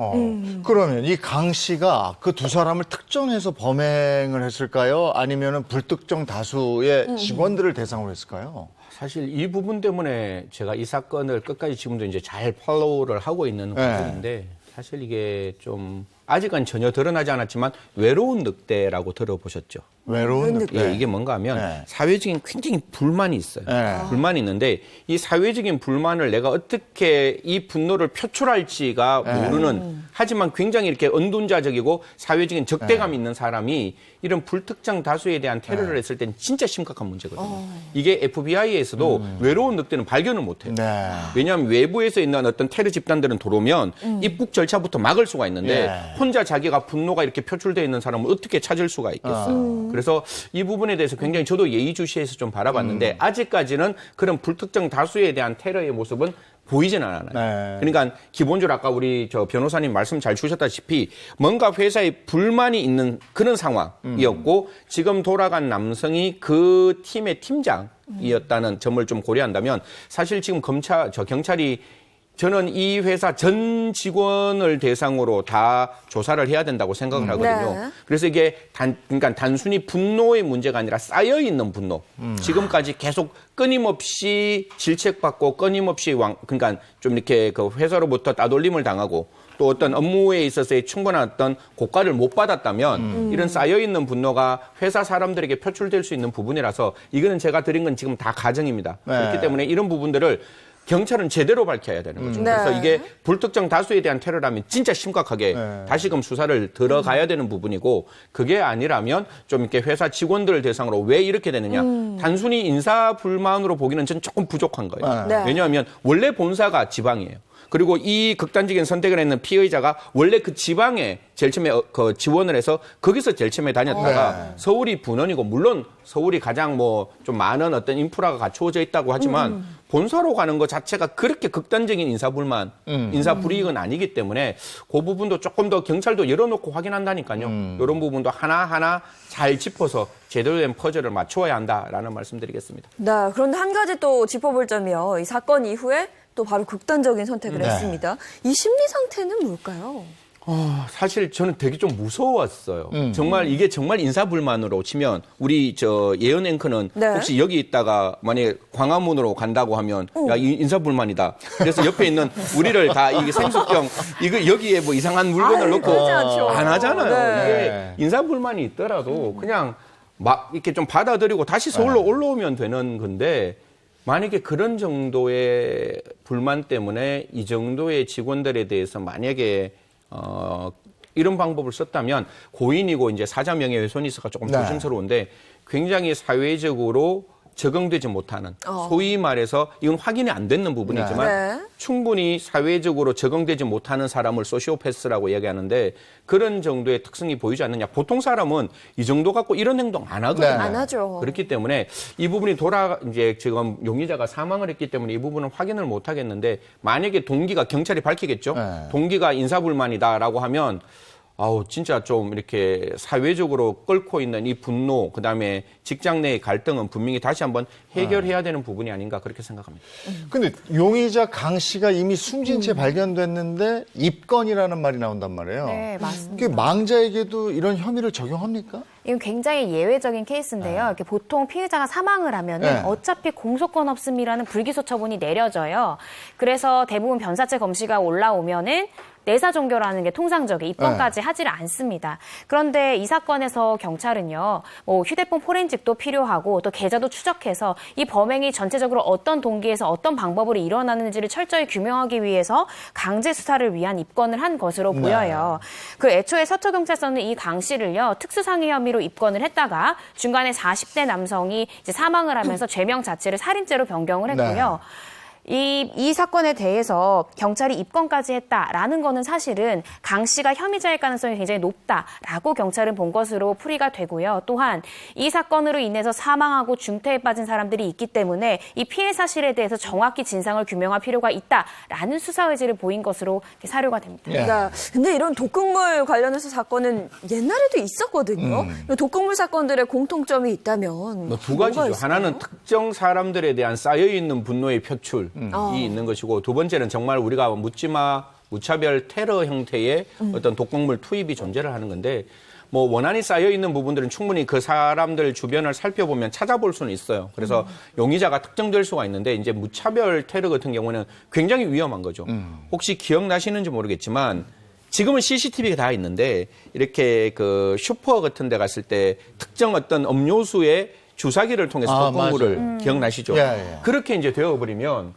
그러면 이 강 씨가 그 두 사람을 특정해서 범행을 했을까요? 아니면은 불특정 다수의 직원들을 대상으로 했을까요? 사실 이 부분 때문에 제가 이 사건을 끝까지 지금도 이제 잘 팔로우를 하고 있는 과정인데 사실 이게 좀 아직은 전혀 드러나지 않았지만 외로운 늑대라고 들어보셨죠? 외로운 늑대. 예, 이게 뭔가 하면 사회적인 굉장히 불만이 있어요. 불만이 있는데 이 사회적인 불만을 내가 어떻게 이 분노를 표출할지가 모르는 하지만 굉장히 이렇게 은둔자적이고 사회적인 적대감이 있는 사람이 이런 불특정 다수에 대한 테러를 했을 땐 진짜 심각한 문제거든요. 이게 FBI에서도 외로운 늑대는 발견을 못해요. 왜냐하면 외부에서 있는 어떤 테러 집단들은 들어오면 입국 절차부터 막을 수가 있는데 혼자 자기가 분노가 이렇게 표출되어 있는 사람을 어떻게 찾을 수가 있겠어요. 그래서 이 부분에 대해서 굉장히 저도 예의주시해서 좀 바라봤는데 아직까지는 그런 불특정 다수에 대한 테러의 모습은 보이지는 않아요. 그러니까 기본적으로 아까 우리 저 변호사님 말씀 잘 주셨다시피 뭔가 회사에 불만이 있는 그런 상황이었고 지금 돌아간 남성이 그 팀의 팀장이었다는 점을 좀 고려한다면 사실 지금 경찰이 저는 이 회사 전 직원을 대상으로 다 조사를 해야 된다고 생각을 하거든요. 그래서 이게 그러니까 단순히 분노의 문제가 아니라 쌓여있는 분노. 지금까지 계속 끊임없이 질책받고 끊임없이 그러니까 좀 이렇게 그 회사로부터 따돌림을 당하고 또 어떤 업무에 있어서의 충분한 어떤 고가를 못 받았다면 이런 쌓여있는 분노가 회사 사람들에게 표출될 수 있는 부분이라서 이거는 제가 드린 건 지금 다 가정입니다. 그렇기 때문에 이런 부분들을 경찰은 제대로 밝혀야 되는 거죠. 그래서 이게 불특정 다수에 대한 테러라면 진짜 심각하게 다시금 수사를 들어가야 되는 부분이고 그게 아니라면 좀 이렇게 회사 직원들을 대상으로 왜 이렇게 되느냐. 단순히 인사 불만으로 보기는 전 조금 부족한 거예요. 왜냐하면 원래 본사가 지방이에요. 그리고 이 극단적인 선택을 했는 피해자가 원래 그 지방에 제일 처음에 그 지원을 해서 거기서 제일 처음에 다녔다가 서울이 분원이고 물론 서울이 가장 뭐 좀 많은 어떤 인프라가 갖추어져 있다고 하지만 본사로 가는 것 자체가 그렇게 극단적인 인사불만, 인사불이익은 아니기 때문에 그 부분도 조금 더 경찰도 열어놓고 확인한다니까요. 이런 부분도 하나하나 잘 짚어서 제대로 된 퍼즐을 맞추어야 한다라는 말씀드리겠습니다. 네, 그런데 한 가지 또 짚어볼 점이요. 이 사건 이후에 또 바로 극단적인 선택을 네. 했습니다. 이 심리 상태는 뭘까요? 사실 저는 되게 좀 무서웠어요. 정말 이게 정말 인사불만으로 치면 우리 저 예은 앵커는 네. 혹시 여기 있다가 만약에 광화문으로 간다고 하면 야, 이 인사불만이다. 그래서 옆에 있는 우리를 다 이게 생수병 이거 여기에 뭐 이상한 물건을 놓고 그러지 않죠. 안 하잖아요. 네. 이게 인사불만이 있더라도 그냥 막 이렇게 좀 받아들이고 다시 서울로 올라오면 되는 건데 만약에 그런 정도의 불만 때문에 이 정도의 직원들에 대해서 만약에 이런 방법을 썼다면 고인이고 이제 사자 명예훼손이 있어서 조금 조심스러운데 굉장히 사회적으로 적응되지 못하는 소위 말해서 이건 확인이 안 되는 부분이지만 충분히 사회적으로 적응되지 못하는 사람을 소시오패스라고 이야기하는데 그런 정도의 특성이 보이지 않느냐. 보통 사람은 이 정도 갖고 이런 행동 안 하거든요. 안 하죠. 그렇기 때문에 이 부분이 이제 지금 용의자가 사망을 했기 때문에 이 부분은 확인을 못 하겠는데 만약에 동기가 경찰이 밝히겠죠. 동기가 인사불만이다라고 하면 아우 진짜 좀 이렇게 사회적으로 끓고 있는 이 분노 그다음에 직장 내의 갈등은 분명히 다시 한번 해결해야 되는 부분이 아닌가 그렇게 생각합니다. 근데 용의자 강 씨가 이미 숨진 채 발견됐는데 입건이라는 말이 나온단 말이에요. 네, 맞습니다. 그게 망자에게도 이런 혐의를 적용합니까? 이건 굉장히 예외적인 케이스인데요. 이렇게 보통 피해자가 사망을 하면은 어차피 공소권 없음이라는 불기소 처분이 내려져요. 그래서 대부분 변사체 검시가 올라오면은 내사 종결하는 게 통상적이에요. 입건까지 하지를 않습니다. 그런데 이 사건에서 경찰은요, 뭐 휴대폰 포렌식도 필요하고 또 계좌도 추적해서 이 범행이 전체적으로 어떤 동기에서 어떤 방법으로 일어나는지를 철저히 규명하기 위해서 강제 수사를 위한 입건을 한 것으로 보여요. 그 애초에 서초경찰서는 이 강 씨를요, 특수상해 혐의로 입건을 했다가 중간에 40대 남성이 이제 사망을 하면서 죄명 자체를 살인죄로 변경을 했고요. 이 사건에 대해서 경찰이 입건까지 했다라는 거는 사실은 강 씨가 혐의자일 가능성이 굉장히 높다라고 경찰은 본 것으로 풀이가 되고요. 또한 이 사건으로 인해서 사망하고 중태에 빠진 사람들이 있기 때문에 이 피해 사실에 대해서 정확히 진상을 규명할 필요가 있다라는 수사 의지를 보인 것으로 사료가 됩니다. 근데 이런 독극물 관련해서 사건은 옛날에도 있었거든요. 독극물 사건들의 공통점이 있다면 뭐 두 가지죠. 하나는 특정 사람들에 대한 쌓여있는 분노의 표출. 이 있는 것이고 두 번째는 정말 우리가 묻지마 무차별 테러 형태의 어떤 독극물 투입이 존재를 하는 건데 뭐 원한이 쌓여 있는 부분들은 충분히 그 사람들 주변을 살펴보면 찾아볼 수는 있어요. 그래서 용의자가 특정될 수가 있는데 이제 무차별 테러 같은 경우는 굉장히 위험한 거죠. 혹시 기억나시는지 모르겠지만 지금은 CCTV가 다 있는데 이렇게 그 슈퍼 같은 데 갔을 때 특정 어떤 음료수에 주사기를 통해서 독극물을 기억나시죠? 그렇게 이제 되어버리면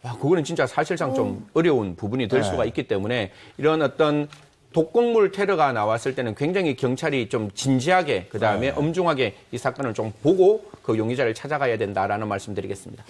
와, 그거는 진짜 사실상 좀 어려운 부분이 될 수가 있기 때문에 이런 어떤 독극물 테러가 나왔을 때는 굉장히 경찰이 좀 진지하게 그다음에 엄중하게 이 사건을 좀 보고 그 용의자를 찾아가야 된다라는 말씀드리겠습니다.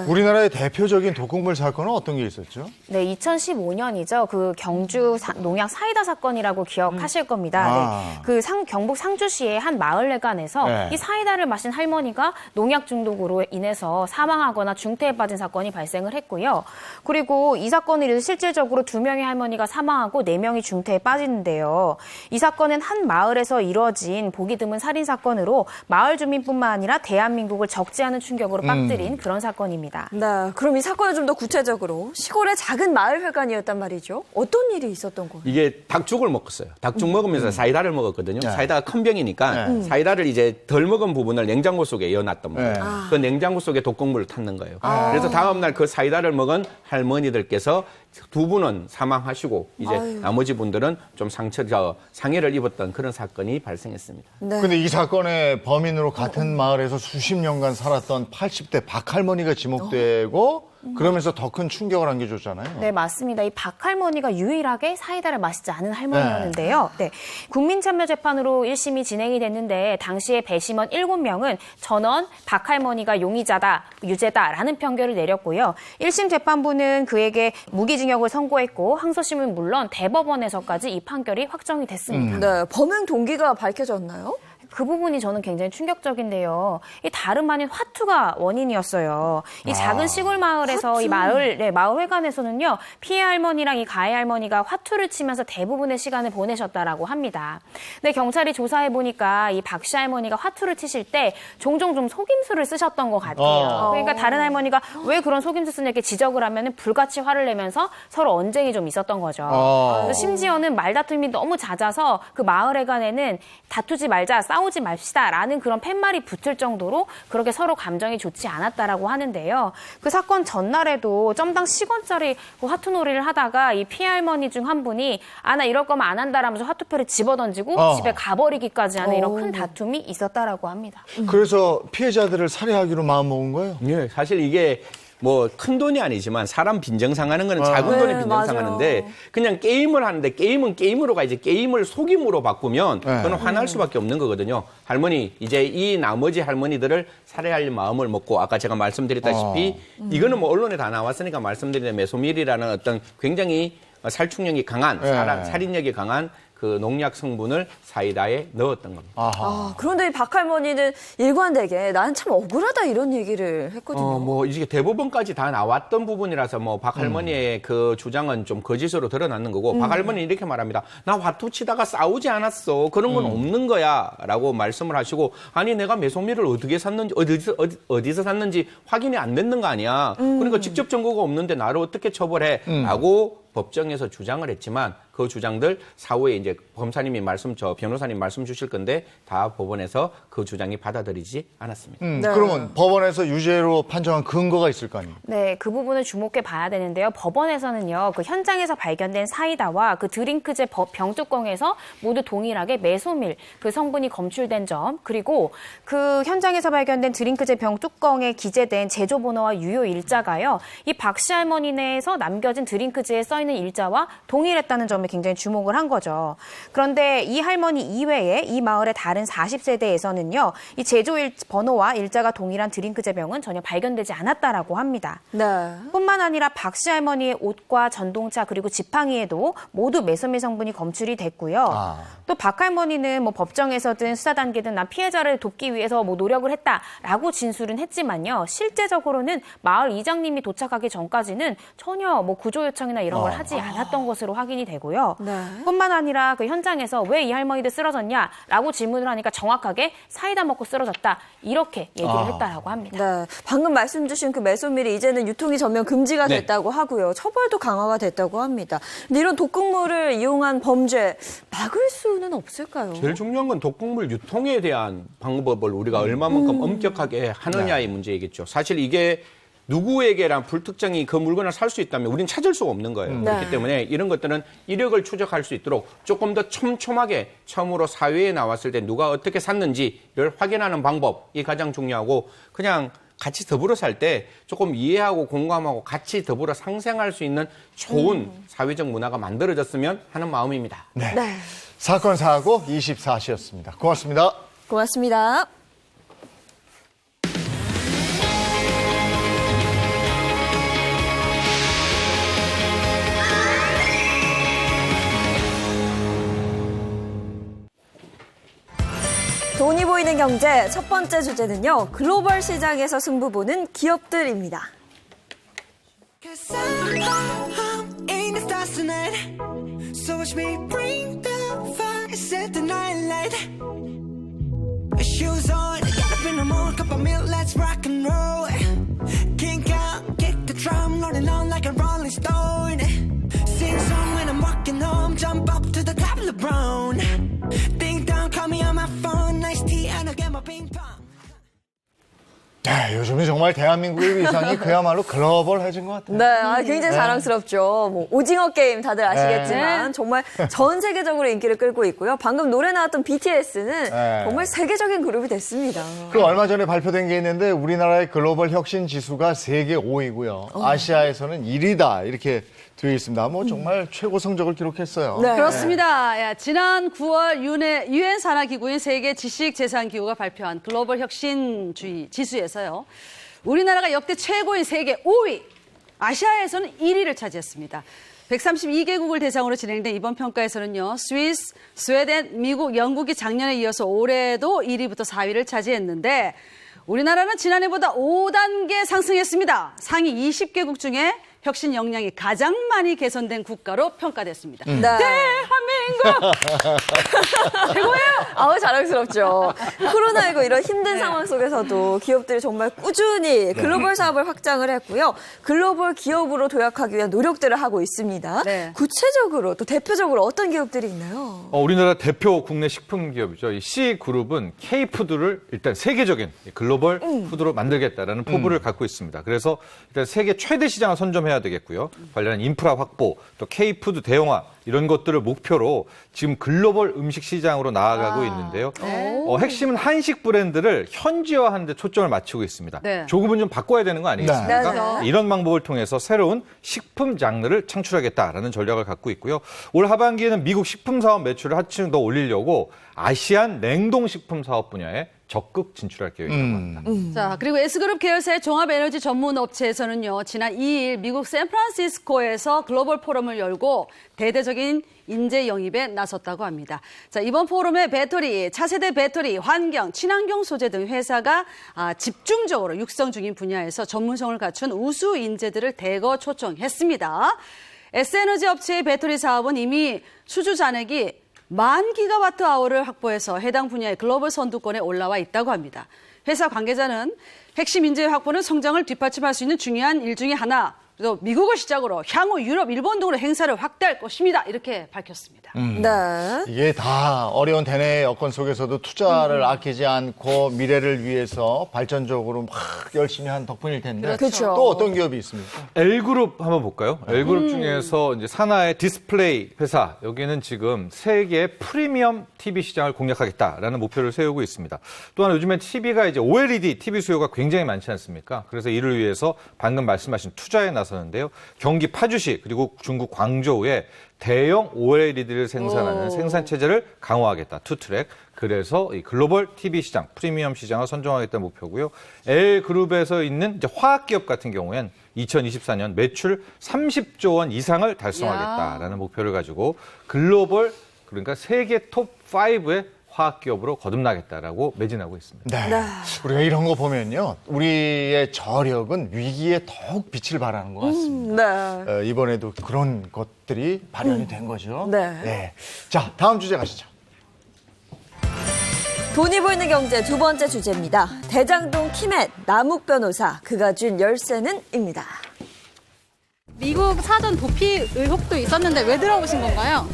우리나라의 대표적인 독극물 사건은 어떤 게 있었죠? 네, 2015년이죠. 그 경주 농약 사이다 사건이라고 기억하실 겁니다. 그 경북 상주시의 한 마을회관에서 이 사이다를 마신 할머니가 농약 중독으로 인해서 사망하거나 중태에 빠진 사건이 발생을 했고요. 그리고 이 사건을 인해서 실질적으로 2명의 할머니가 사망하고 4명이 중태에 빠지는데요. 이 사건은 한 마을에서 이뤄진 보기 드문 살인 사건으로 마을 주민뿐만 아니라 대한민국을 적지 않은 충격으로 빠뜨린 그런 사건입니다. 네, 그럼 이 사건을 좀 더 구체적으로 시골의 작은 마을 회관이었단 말이죠. 어떤 일이 있었던 거예요? 이게 닭죽을 먹었어요. 닭죽 먹으면서 사이다를 먹었거든요. 사이다가 큰 병이니까 사이다를 이제 덜 먹은 부분을 냉장고 속에 이어놨던 거예요. 그 냉장고 속에 독극물을 탔는 거예요. 그래서 다음날 그 사이다를 먹은 할머니들께서 두 분은 사망하시고 이제 나머지 분들은 좀 상해를 입었던 그런 사건이 발생했습니다. 근데 이 사건의 범인으로 같은 마을에서 수십 년간 살았던 80대 박 할머니가 지목되고 그러면서 더 큰 충격을 안겨줬잖아요. 네, 맞습니다. 이 박 할머니가 유일하게 사이다를 마시지 않은 할머니였는데요. 네. 국민참여재판으로 1심이 진행이 됐는데 당시에 배심원 7명은 전원 박 할머니가 용의자다, 유죄다라는 판결을 내렸고요. 1심 재판부는 그에게 무기징역을 선고했고 항소심은 물론 대법원에서까지 이 판결이 확정이 됐습니다. 네, 범행 동기가 밝혀졌나요? 그 부분이 저는 굉장히 충격적인데요. 이 다름 아닌 화투가 원인이었어요. 이 작은 시골 마을에서 화투? 이 마을 회관에서는요, 피해 할머니랑 이 가해 할머니가 화투를 치면서 대부분의 시간을 보내셨다라고 합니다. 근데 경찰이 조사해 보니까 이 박씨 할머니가 화투를 치실 때 종종 좀 속임수를 쓰셨던 것 같아요. 그러니까 다른 할머니가 왜 그런 속임수 쓰냐 이렇게 지적을 하면은 불같이 화를 내면서 서로 언쟁이 좀 있었던 거죠. 그래서 심지어는 말다툼이 너무 잦아서 그 마을 회관에는 다투지 말자, 싸우지 맙시다라는 그런 팻말이 붙을 정도로 그렇게 서로 감정이 좋지 않았다라고 하는데요. 그 사건 전날에도 점당 10원짜리 화투놀이를 하다가 이 피해 할머니 중 한 분이 나 이럴 거면 안 한다라면서 화투표를 집어던지고 집에 가버리기까지 하는 이런 큰 다툼이 있었다라고 합니다. 그래서 피해자들을 살해하기로 마음먹은 거예요? 네, 사실 이게 뭐 큰 돈이 아니지만 사람 빈정상하는 거는 작은 돈에 빈정상하는데 그냥 게임을 하는데 게임은 게임으로 가야지 게임을 속임으로 바꾸면 그건 화날 수밖에 없는 거거든요. 할머니 이제 이 나머지 할머니들을 살해할 마음을 먹고 아까 제가 말씀드렸다시피 이거는 뭐 언론에 다 나왔으니까 말씀드리는 메소밀이라는 어떤 굉장히 살충력이 강한 살인력이 강한 그 농약 성분을 사이다에 넣었던 겁니다. 그런데 이 박 할머니는 일관되게 나는 참 억울하다 이런 얘기를 했거든요. 뭐 이게 대법원까지 다 나왔던 부분이라서 뭐 박 할머니의 그 주장은 좀 거짓으로 드러났는 거고 박 할머니는 이렇게 말합니다. 나 화투 치다가 싸우지 않았어. 그런 건 없는 거야라고 말씀을 하시고 아니 내가 메소밀을 어떻게 샀는지 어디서 샀는지 확인이 안 됐는 거 아니야. 그러니까 직접 증거가 없는데 나를 어떻게 처벌해?라고 법정에서 주장을 했지만 그 주장들 사후에 이제 검사님이 변호사님 말씀 주실 건데 다 법원에서 그 주장이 받아들이지 않았습니다. 그러면 법원에서 유죄로 판정한 근거가 있을 거 아니에요? 네, 그 부분을 주목해 봐야 되는데요. 법원에서는요, 그 현장에서 발견된 사이다와 그 드링크제 병뚜껑에서 모두 동일하게 메소밀 그 성분이 검출된 점, 그리고 그 현장에서 발견된 드링크제 병뚜껑에 기재된 제조번호와 유효 일자가요, 이 박씨 할머니네에서 남겨진 드링크제에 써 있는 일자와 동일했다는 점에 굉장히 주목을 한 거죠. 그런데 이 할머니 이외에 이 마을의 다른 40세대에서는요, 이 제조 번호와 일자가 동일한 드링크제 병은 전혀 발견되지 않았다라고 합니다. 네. 뿐만 아니라 박씨 할머니의 옷과 전동차 그리고 지팡이에도 모두 메소밀 성분이 검출이 됐고요. 또 박 할머니는 뭐 법정에서든 수사 단계든 난 피해자를 돕기 위해서 뭐 노력을 했다라고 진술은 했지만요. 실제적으로는 마을 이장님이 도착하기 전까지는 전혀 뭐 구조 요청이나 이런 걸 하지 않았던 것으로 확인이 되고요. 뿐만 아니라 그 현장에서 왜 이 할머니들 쓰러졌냐라고 질문을 하니까 정확하게 사이다 먹고 쓰러졌다 이렇게 얘기를 했다라고 합니다. 네, 방금 말씀 주신 그 메소밀이 이제는 유통이 전면 금지가 됐다고 하고요. 처벌도 강화가 됐다고 합니다. 근데 이런 독극물을 이용한 범죄 막을 수는 없을까요? 제일 중요한 건 독극물 유통에 대한 방법을 우리가 얼마만큼 엄격하게 하느냐의 문제이겠죠. 사실 이게 누구에게란 불특정이 그 물건을 살 수 있다면 우린 찾을 수가 없는 거예요. 그렇기 때문에 이런 것들은 이력을 추적할 수 있도록 조금 더 촘촘하게 처음으로 사회에 나왔을 때 누가 어떻게 샀는지를 확인하는 방법이 가장 중요하고 그냥 같이 더불어 살 때 조금 이해하고 공감하고 같이 더불어 상생할 수 있는 좋은 사회적 문화가 만들어졌으면 하는 마음입니다. 네. 사건 사고 24시였습니다. 고맙습니다. 고맙습니다. 돈이 보이는 경제 첫 번째 주제는요. 글로벌 시장에서 승부 보는 기업들입니다. 네, 요즘은 정말 대한민국의 위상이 그야말로 글로벌해진 것 같아요. 네, 굉장히 자랑스럽죠. 뭐 오징어 게임 다들 아시겠지만 정말 전 세계적으로 인기를 끌고 있고요. 방금 노래 나왔던 BTS는 정말 세계적인 그룹이 됐습니다. 그 얼마 전에 발표된 게 있는데 우리나라의 글로벌 혁신 지수가 세계 5위고요. 아시아에서는 1위다 이렇게 되어 있습니다. 뭐 정말 최고 성적을 기록했어요. 네. 그렇습니다. 야, 지난 9월 유엔 산하기구인 세계 지식재산기구가 발표한 글로벌 혁신주의 지수에서요. 우리나라가 역대 최고인 세계 5위, 아시아에서는 1위를 차지했습니다. 132개국을 대상으로 진행된 이번 평가에서는요. 스위스, 스웨덴, 미국, 영국이 작년에 이어서 올해도 1위부터 4위를 차지했는데 우리나라는 지난해보다 5단계 상승했습니다. 상위 20개국 중에 혁신 역량이 가장 많이 개선된 국가로 평가됐습니다. 대한민국! 최고예요! 아우, 자랑스럽죠. 코로나19 이런 힘든 상황 속에서도 기업들이 정말 꾸준히 글로벌 사업을 확장을 했고요. 글로벌 기업으로 도약하기 위한 노력들을 하고 있습니다. 구체적으로 또 대표적으로 어떤 기업들이 있나요? 우리나라 대표 국내 식품 기업이죠. 이 C그룹은 K푸드를 일단 세계적인 글로벌 푸드로 만들겠다라는 포부를 갖고 있습니다. 그래서 일단 세계 최대 시장을 선점해야 되겠고요. 관련한 인프라 확보, 또 K푸드 대형화 이런 것들을 목표로 지금 글로벌 음식 시장으로 나아가고 있는데요. 핵심은 한식 브랜드를 현지화하는 데 초점을 맞추고 있습니다. 조금은 좀 바꿔야 되는 거 아니겠습니까? 이런 방법을 통해서 새로운 식품 장르를 창출하겠다라는 전략을 갖고 있고요. 올 하반기에는 미국 식품 사업 매출을 한층 더 올리려고 아시안 냉동식품 사업 분야에 적극 진출할 계획이라고 합니다. 자, 그리고 S그룹 계열사의 종합에너지 전문 업체에서는요, 지난 2일 미국 샌프란시스코에서 글로벌 포럼을 열고 대대적인 인재 영입에 나섰다고 합니다. 자, 이번 포럼에 배터리, 차세대 배터리, 환경, 친환경 소재 등 회사가 집중적으로 육성 중인 분야에서 전문성을 갖춘 우수 인재들을 대거 초청했습니다. S에너지 업체의 배터리 사업은 이미 수주 잔액이 10,000기가와트-아워를 확보해서 해당 분야의 글로벌 선두권에 올라와 있다고 합니다. 회사 관계자는 핵심 인재 확보는 성장을 뒷받침할 수 있는 중요한 일 중에 하나, 그래서 미국을 시작으로 향후 유럽, 일본 등으로 행사를 확대할 것입니다. 이렇게 밝혔습니다. 이게 다 어려운 대내 여건 속에서도 투자를 아끼지 않고 미래를 위해서 발전적으로 막 열심히 한 덕분일 텐데 또 어떤 기업이 있습니까? L그룹 한번 볼까요? L그룹 중에서 이제 산하의 디스플레이 회사, 여기는 지금 세계 프리미엄 TV 시장을 공략하겠다라는 목표를 세우고 있습니다. 또한 요즘엔 TV가 이제 OLED TV 수요가 굉장히 많지 않습니까? 그래서 이를 위해서 방금 말씀하신 투자에 나서는데요. 경기 파주시 그리고 중국 광저우에 대형 OLED를 생산하는 생산 체제를 강화하겠다. 투트랙. 그래서 이 글로벌 TV 시장, 프리미엄 시장을 선정하겠다는 목표고요. L그룹에서 있는 이제 화학기업 같은 경우엔 2024년 매출 30조 원 이상을 달성하겠다라는 목표를 가지고 글로벌, 그러니까 세계 톱5의 화학기업으로 거듭나겠다라고 매진하고 있습니다. 네. 우리가 이런 거 보면요. 우리의 저력은 위기에 더욱 빛을 발하는 것 같습니다. 이번에도 그런 것들이 발현이 된 거죠. 자, 다음 주제 가시죠. 돈이 보이는 경제 두 번째 주제입니다. 대장동 키맨 남욱 변호사, 그가 준 열쇠는?입니다. 미국 사전 도피 의혹도 있었는데 왜 들어오신 건가요?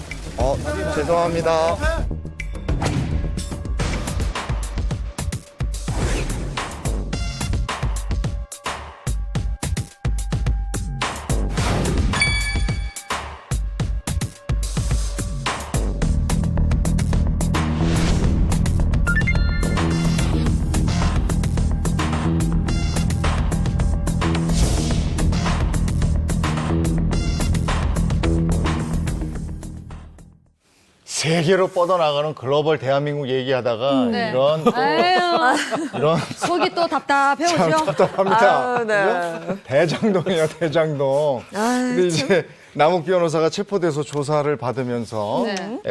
죄송합니다. 세계로 뻗어나가는 글로벌 대한민국 얘기하다가 이런 속이 또 답답해오죠. 참 답답합니다. 대장동이요, 대장동. 근데 이제 남욱 변호사가 체포돼서 조사를 받으면서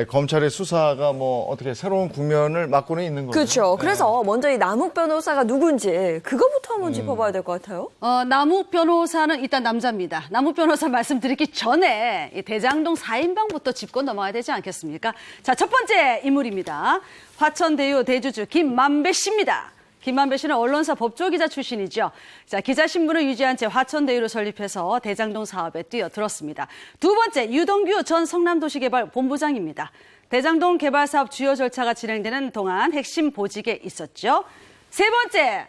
검찰의 수사가 뭐 어떻게 새로운 국면을 맞고는 있는 거죠. 그렇죠. 그래서 먼저 이 남욱 변호사가 누군지 그거부터 한번 짚어봐야 될 것 같아요. 남욱 변호사는 일단 남자입니다. 남욱 변호사 말씀드리기 전에 이 대장동 4인방부터 짚고 넘어가야 되지 않겠습니까? 자, 첫 번째 인물입니다. 화천대유 대주주 김만배 씨입니다. 김만배 씨는 언론사 법조기자 출신이죠. 자, 기자신분을 유지한 채 화천대유를 설립해서 대장동 사업에 뛰어들었습니다. 두 번째, 유동규 전 성남도시개발 본부장입니다. 대장동 개발 사업 주요 절차가 진행되는 동안 핵심 보직에 있었죠. 세 번째,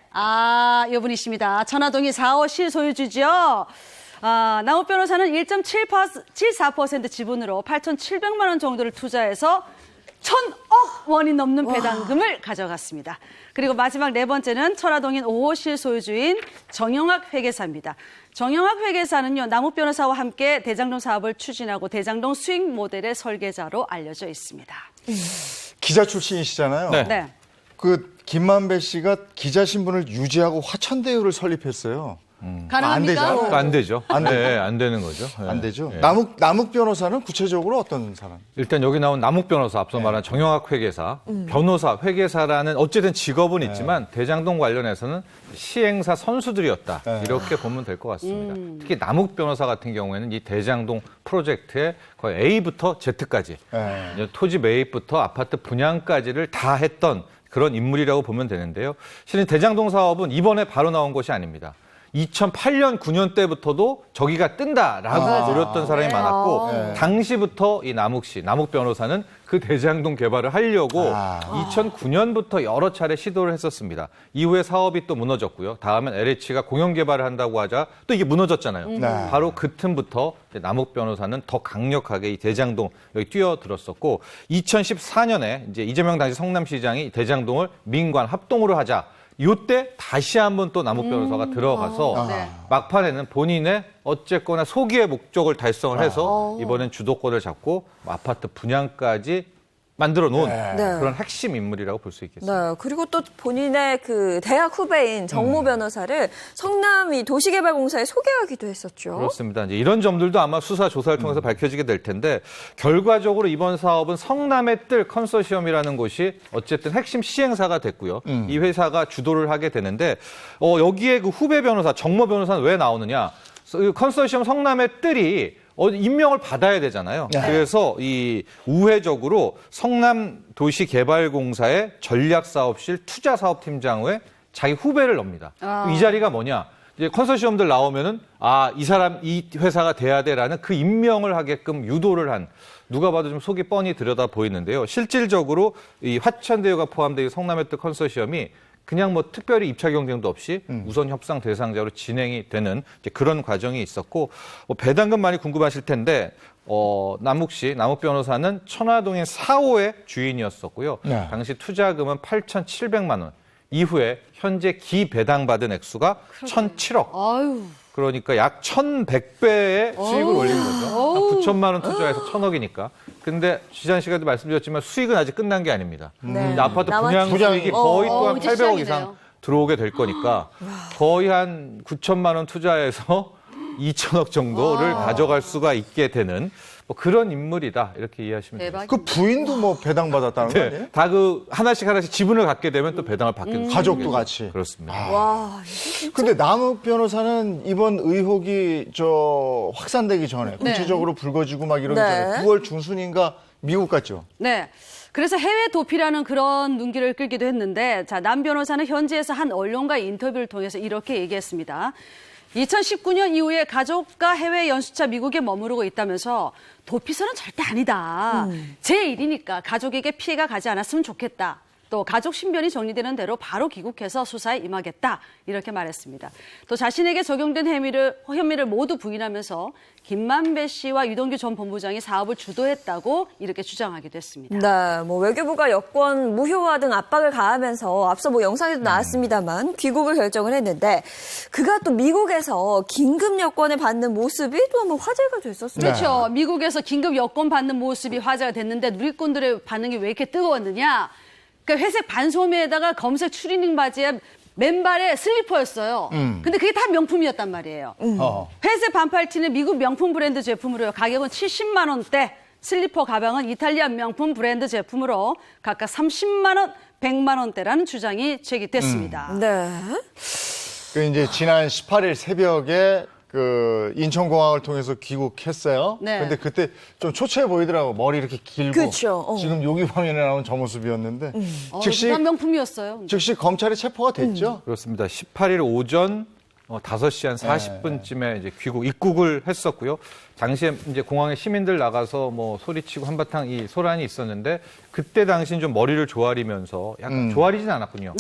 이분이십니다. 천화동이 4호 실소유주죠. 남욱 변호사는 1.74% 지분으로 8,700만 원 정도를 투자해서 1,000억 원이 넘는 배당금을 가져갔습니다. 그리고 마지막 네 번째는 천화동인 5호 실소유주인 정영학 회계사입니다. 정영학 회계사는요, 남욱 변호사와 함께 대장동 사업을 추진하고 대장동 수익 모델의 설계자로 알려져 있습니다. 기자 출신이시잖아요. 네. 그 김만배 씨가 기자 신분을 유지하고 화천대유를 설립했어요. 가능합니까? 안 되죠. 안 되죠. 네, 안 되는 거죠. 네. 안 되죠. 네. 남욱 변호사는 구체적으로 어떤 사람? 일단 여기 나온 남욱 변호사, 앞서 말한 정영학 회계사, 변호사, 회계사라는 어쨌든 직업은 있지만 대장동 관련해서는 시행사 선수들이었다. 이렇게 보면 될 것 같습니다. 특히 남욱 변호사 같은 경우에는 이 대장동 프로젝트의 거의 A부터 Z까지 토지 매입부터 아파트 분양까지를 다 했던 그런 인물이라고 보면 되는데요. 실은 대장동 사업은 이번에 바로 나온 것이 아닙니다. 2008년, 9년 때부터도 저기가 뜬다라고 노렸던 사람이 많았고 당시부터 이 남욱 변호사는 그 대장동 개발을 하려고 2009년부터 여러 차례 시도를 했었습니다. 이후에 사업이 또 무너졌고요. 다음엔 LH가 공영 개발을 한다고 하자 또 이게 무너졌잖아요. 바로 그 틈부터 남욱 변호사는 더 강력하게 이 대장동 여기 뛰어들었었고 2014년에 이제 이재명 당시 성남시장이 대장동을 민관 합동으로 하자. 이때 다시 한번 또 남욱 변호사가 들어가서 막판에는 본인의 어쨌거나 소기의 목적을 달성을 해서 이번엔 주도권을 잡고 아파트 분양까지 만들어 놓은 그런 핵심 인물이라고 볼 수 있겠습니다. 네, 그리고 또 본인의 그 대학 후배인 정모 변호사를 성남이 도시개발공사에 소개하기도 했었죠. 그렇습니다. 이제 이런 점들도 아마 수사 조사를 통해서 밝혀지게 될 텐데 결과적으로 이번 사업은 성남의 뜰 컨소시엄이라는 곳이 어쨌든 핵심 시행사가 됐고요. 이 회사가 주도를 하게 되는데 여기에 그 후배 변호사 정모 변호사는 왜 나오느냐? 컨소시엄 성남의 뜰이 임명을 받아야 되잖아요. 그래서 이 우회적으로 성남도시개발공사의 전략사업실 투자사업팀장에 자기 후배를 넣습니다. 이 자리가 뭐냐? 이제 컨소시엄들 나오면은 이 회사가 돼야 돼라는 그 임명을 하게끔 유도를 한 누가 봐도 좀 속이 뻔히 들여다 보이는데요. 실질적으로 이 화천대유가 포함된 이 성남의 뜰 컨소시엄이 그냥 뭐 특별히 입찰 경쟁도 없이 우선 협상 대상자로 진행이 되는 이제 그런 과정이 있었고 배당금 많이 궁금하실 텐데 남욱 변호사는 천화동인 4호의 주인이었었고요. 당시 투자금은 8,700만 원. 이후에 현재 기배당받은 액수가 1,007억. 그러니까 약 1,100배의 수익을 올린 거죠. 9천만 원 투자해서 1,000억이니까. 근데 지난 시간에도 말씀드렸지만 수익은 아직 끝난 게 아닙니다. 아파트 분양 수익이 거의 또 한 800억 이상 들어오게 될 거니까 거의 한 9천만 원 투자해서 2천억 정도를 가져갈 수가 있게 되는 뭐 그런 인물이다 이렇게 이해하시면 됩니다. 그 부인도 뭐 배당 받았다는 거 아니에요? 다 그 하나씩 지분을 갖게 되면 또 배당을 받게 됩니다. 가족도 같이. 그렇습니다. 와, 근데 남욱 변호사는 이번 의혹이 확산되기 전에 구체적으로 불거지고 막 이러기 전에 9월 중순인가 미국 갔죠. 네. 그래서 해외 도피라는 그런 눈길을 끌기도 했는데 남 변호사는 현지에서 한 언론과의 인터뷰를 통해서 이렇게 얘기했습니다. 2019년 이후에 가족과 해외 연수차 미국에 머무르고 있다면서 도피서는 절대 아니다. 제 일이니까 가족에게 피해가 가지 않았으면 좋겠다. 또 가족 신변이 정리되는 대로 바로 귀국해서 수사에 임하겠다. 이렇게 말했습니다. 또 자신에게 적용된 혐의를 모두 부인하면서 김만배 씨와 유동규 전 본부장이 사업을 주도했다고 이렇게 주장하기도 했습니다. 네, 뭐 외교부가 여권 무효화 등 압박을 가하면서 앞서 뭐 영상에도 나왔습니다만 귀국을 결정을 했는데 그가 또 미국에서 긴급 여권을 받는 모습이 또 한번 화제가 됐었습니다. 그렇죠. 미국에서 긴급 여권 받는 모습이 화제가 됐는데 누리꾼들의 반응이 왜 이렇게 뜨거웠느냐? 그러니까 회색 반소매에다가 검색 추리닝 바지에 맨발에 슬리퍼였어요. 근데 그게 다 명품이었단 말이에요. 회색 반팔티는 미국 명품 브랜드 제품으로요. 가격은 70만 원대. 슬리퍼 가방은 이탈리아 명품 브랜드 제품으로 각각 30만 원, 100만 원대라는 주장이 제기됐습니다. 네. 그 이제 지난 18일 새벽에 그 인천공항을 통해서 귀국했어요. 네. 근데 그때 좀 초췌해 보이더라고. 머리 이렇게 길고. 그렇죠. 지금 여기 화면에 나온 저 모습이었는데. 즉시 명품이었어요. 즉시 검찰에 체포가 됐죠. 그렇습니다. 18일 오전 5시 한 40분쯤에 이제 입국을 했었고요. 당시에 이제 공항에 시민들 나가서 뭐 소리치고 한바탕 이 소란이 있었는데 그때 당시는 좀 머리를 조아리면서 약간 조아리진 않았군요.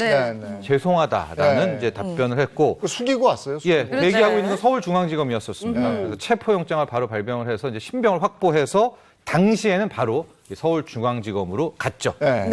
죄송하다라는 이제 답변을 했고 숙이고 왔어요. 숙이고. 예, 대기하고 있는 건 서울중앙지검이었었습니다. 그래서 체포영장을 바로 발병을 해서 이제 신병을 확보해서 당시에는 바로 서울중앙지검으로 갔죠. 네.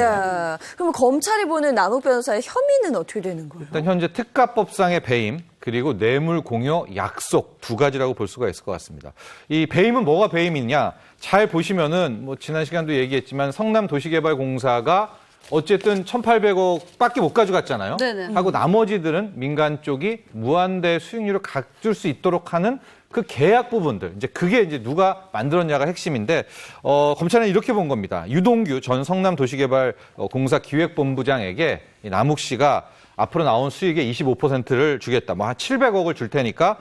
그럼 검찰이 보는 남욱 변호사의 혐의는 어떻게 되는 거예요? 일단 현재 특가법상의 배임 그리고 뇌물 공여 약속 두 가지라고 볼 수가 있을 것 같습니다. 이 배임은 뭐가 배임이냐? 잘 보시면은 뭐 지난 시간도 얘기했지만 성남도시개발공사가 어쨌든 1,800억밖에 못 가져갔잖아요. 네네. 하고 나머지들은 민간 쪽이 무한대 수익률을 갖출 수 있도록 하는 그 계약 부분들, 이제 그게 이제 누가 만들었냐가 핵심인데, 검찰은 이렇게 본 겁니다. 유동규 전 성남도시개발공사 기획본부장에게 이 남욱 씨가 앞으로 나온 수익의 25%를 주겠다. 뭐 한 700억을 줄 테니까,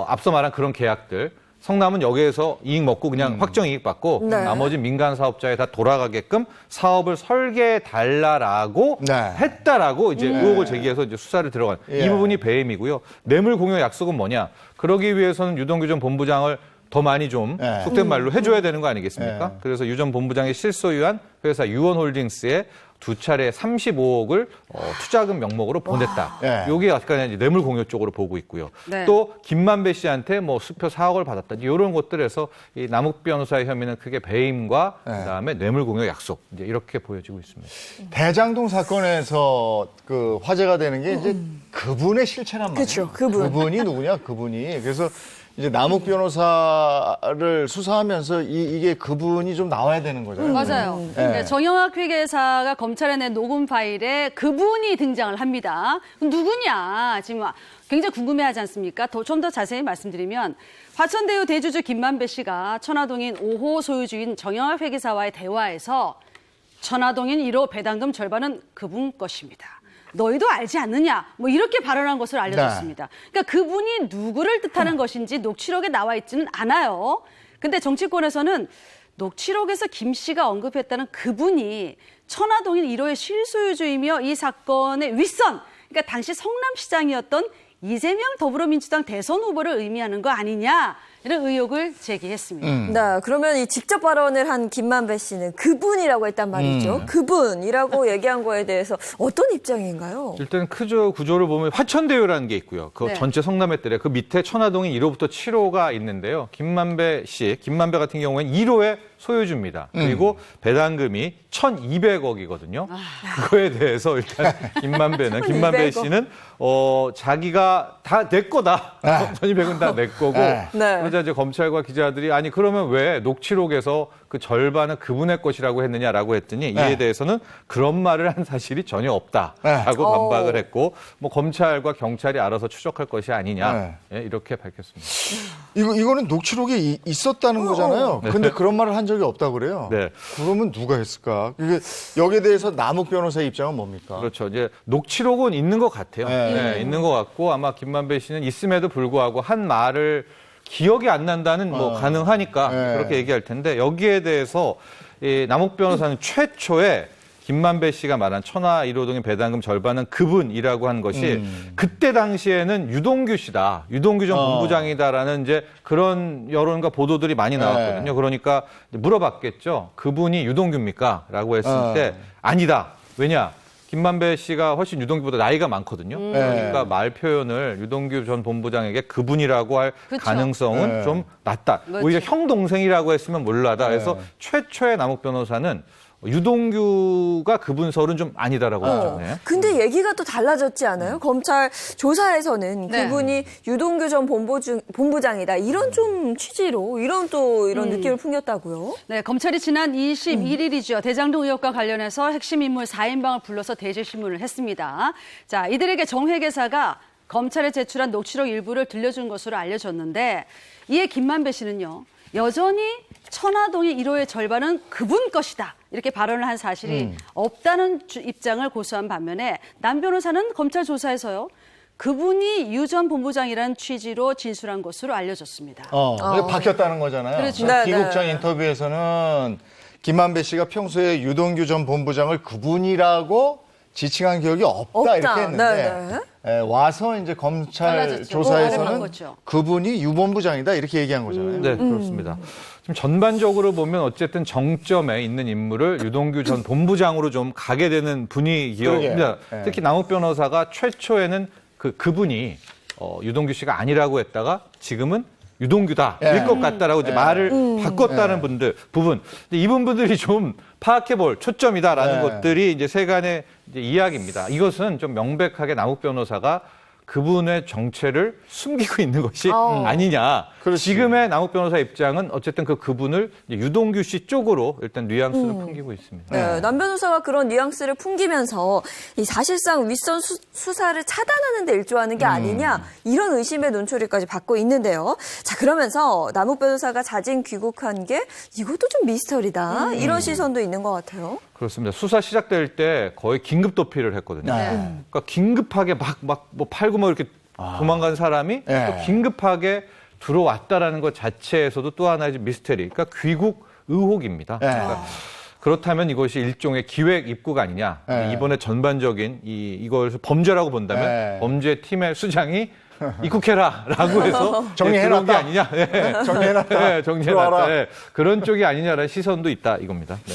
앞서 말한 그런 계약들. 성남은 여기에서 이익 먹고 그냥 확정 이익 받고 나머지 민간 사업자에 다 돌아가게끔 사업을 설계해 달라라고 했다라고 이제 의혹을 제기해서 이제 수사를 들어간 이 부분이 배임이고요. 뇌물 공여 약속은 뭐냐? 그러기 위해서는 유동규 전 본부장을 더 많이 좀 속된 말로 해줘야 되는 거 아니겠습니까? 그래서 유 전 본부장이 실소유한 회사 유원홀딩스에 2차례 35억을 투자금 명목으로 보냈다. 요게 약간 이제 뇌물 공여 쪽으로 보고 있고요. 또 김만배 씨한테 뭐 수표 4억을 받았다. 이런 것들에서 이 남욱 변호사의 혐의는 크게 배임과 그다음에 뇌물 공여 약속 이제 이렇게 보여지고 있습니다. 대장동 사건에서 그 화제가 되는 게 이제 그분의 실체란 말이에요. 그렇죠. 그분이 누구냐? 그분이. 그래서 이제 남욱 변호사를 수사하면서 이게 그분이 좀 나와야 되는 거잖아요. 맞아요. 그러니까 정영학 회계사가 검찰에 낸 녹음 파일에 그분이 등장을 합니다. 누구냐? 지금 굉장히 궁금해하지 않습니까? 좀 더 자세히 말씀드리면 화천대유 대주주 김만배 씨가 천화동인 5호 소유주인 정영학 회계사와의 대화에서 천화동인 1호 배당금 절반은 그분 것입니다. 너희도 알지 않느냐? 뭐 이렇게 발언한 것을 알려줬습니다. 그러니까 그분이 누구를 뜻하는 것인지 녹취록에 나와 있지는 않아요. 근데 정치권에서는 녹취록에서 김 씨가 언급했다는 그분이 천화동인 1호의 실소유주이며 이 사건의 윗선, 그러니까 당시 성남시장이었던 이재명 더불어민주당 대선 후보를 의미하는 거 아니냐 이런 의혹을 제기했습니다. 네, 그러면 이 직접 발언을 한 김만배 씨는 그분이라고 했단 말이죠. 그분이라고 얘기한 거에 대해서 어떤 입장인가요? 일단 구조를 보면 화천대유라는 게 있고요. 그 전체 성남했더래. 그 밑에 천화동인 1호부터 7호가 있는데요. 김만배 같은 경우에는 1호의 소유주입니다. 그리고 배당금이 1,200억이거든요. 그거에 대해서 일단 김만배 씨는 자기가 다 내 거다. 1,200은 다 내 거고. 그러자 이제 검찰과 기자들이 아니 그러면 왜 녹취록에서 그 절반은 그분의 것이라고 했느냐라고 했더니 이에 대해서는 그런 말을 한 사실이 전혀 없다라고 반박을 했고 뭐 검찰과 경찰이 알아서 추적할 것이 아니냐 이렇게 밝혔습니다. 이거는 녹취록이 있었다는 거잖아요. 근데 그런 말을 한 적이 없다고 그래요. 그러면 누가 했을까? 이게 여기에 대해서 남욱 변호사의 입장은 뭡니까? 그렇죠. 이제 녹취록은 있는 것 같아요. 있는 것 같고 아마 김만배 씨는 있음에도 불구하고 한 말을 기억이 안 난다는 뭐 가능하니까 그렇게 얘기할 텐데 여기에 대해서 이 남욱 변호사는 최초에 김만배 씨가 말한 천하 1호동의 배당금 절반은 그분이라고 한 것이 그때 당시에는 유동규 씨다. 유동규 전 본부장이다라는 이제 그런 여론과 보도들이 많이 나왔거든요. 그러니까 물어봤겠죠. 그분이 유동규입니까? 라고 했을 때 아니다. 왜냐? 김만배 씨가 훨씬 유동규보다 나이가 많거든요. 그러니까 말 표현을 유동규 전 본부장에게 그분이라고 할 가능성은 좀 낮다. 오히려 형 동생이라고 했으면 몰라다. 그래서 최초의 남욱 변호사는 유동규가 그분 설은 좀 아니다라고 하죠. 근데 얘기가 또 달라졌지 않아요? 검찰 조사에서는 그분이 유동규 전 본부장이다. 이런 좀 취지로 이런 느낌을 풍겼다고요? 네, 검찰이 지난 21일이죠. 대장동 의혹과 관련해서 핵심 인물 4인방을 불러서 대질신문을 했습니다. 자, 이들에게 정 회계사가 검찰에 제출한 녹취록 일부를 들려준 것으로 알려졌는데 이에 김만배 씨는요. 여전히 천화동의 1호의 절반은 그분 것이다. 이렇게 발언을 한 사실이 없다는 입장을 고수한 반면에 남 변호사는 검찰 조사에서요. 그분이 유 전 본부장이라는 취지로 진술한 것으로 알려졌습니다. 바뀌었다는 거잖아요. 그렇죠. 기국장 인터뷰에서는 김만배 씨가 평소에 유동규 전 본부장을 그분이라고 지칭한 기억이 없다 이렇게 했는데 네. 와서 이제 검찰 달라졌죠. 조사에서는 바꿨죠. 그분이 유본부장이다 이렇게 얘기한 거잖아요. 네, 그렇습니다. 지금 전반적으로 보면 어쨌든 정점에 있는 인물을 유동규 전 본부장으로 좀 가게 되는 분위기입니다. 네. 특히 남욱 변호사가 최초에는 그분이 유동규 씨가 아니라고 했다가 지금은 유동규다, 일 것 같다라고 이제 말을 바꿨다는 부분. 근데 이분들이 좀 파악해볼 초점이다라는 것들이 이제 세간의 이제 이야기입니다. 이것은 좀 명백하게 남욱 변호사가 그분의 정체를 숨기고 있는 것이 아니냐. 그렇지. 지금의 남욱 변호사 입장은 어쨌든 그분을 이제 유동규 씨 쪽으로 일단 뉘앙스를 풍기고 있습니다. 네, 남 변호사가 그런 뉘앙스를 풍기면서 이 사실상 윗선 수사를 차단하는 데 일조하는 게 아니냐 이런 의심의 논초리까지 받고 있는데요. 자, 그러면서 남욱 변호사가 자진 귀국한 게 이것도 좀 미스터리다 이런 시선도 있는 것 같아요. 그렇습니다. 수사 시작될 때 거의 긴급 도피를 했거든요. 그러니까 긴급하게 막 뭐 팔고 뭐 이렇게 도망간 사람이 또 긴급하게 들어왔다라는 것 자체에서도 또 하나의 미스터리. 그러니까 귀국 의혹입니다. 그러니까 그렇다면 이것이 일종의 기획 입국 아니냐. 이번에 전반적인 이걸 범죄라고 본다면 범죄팀의 수장이 입국해라라고 해서 정리해놨다. 그런 게 아니냐. 정리해놨다. 네, 정리해놨다. 네, 그런 쪽이 아니냐라는 시선도 있다 이겁니다. 네.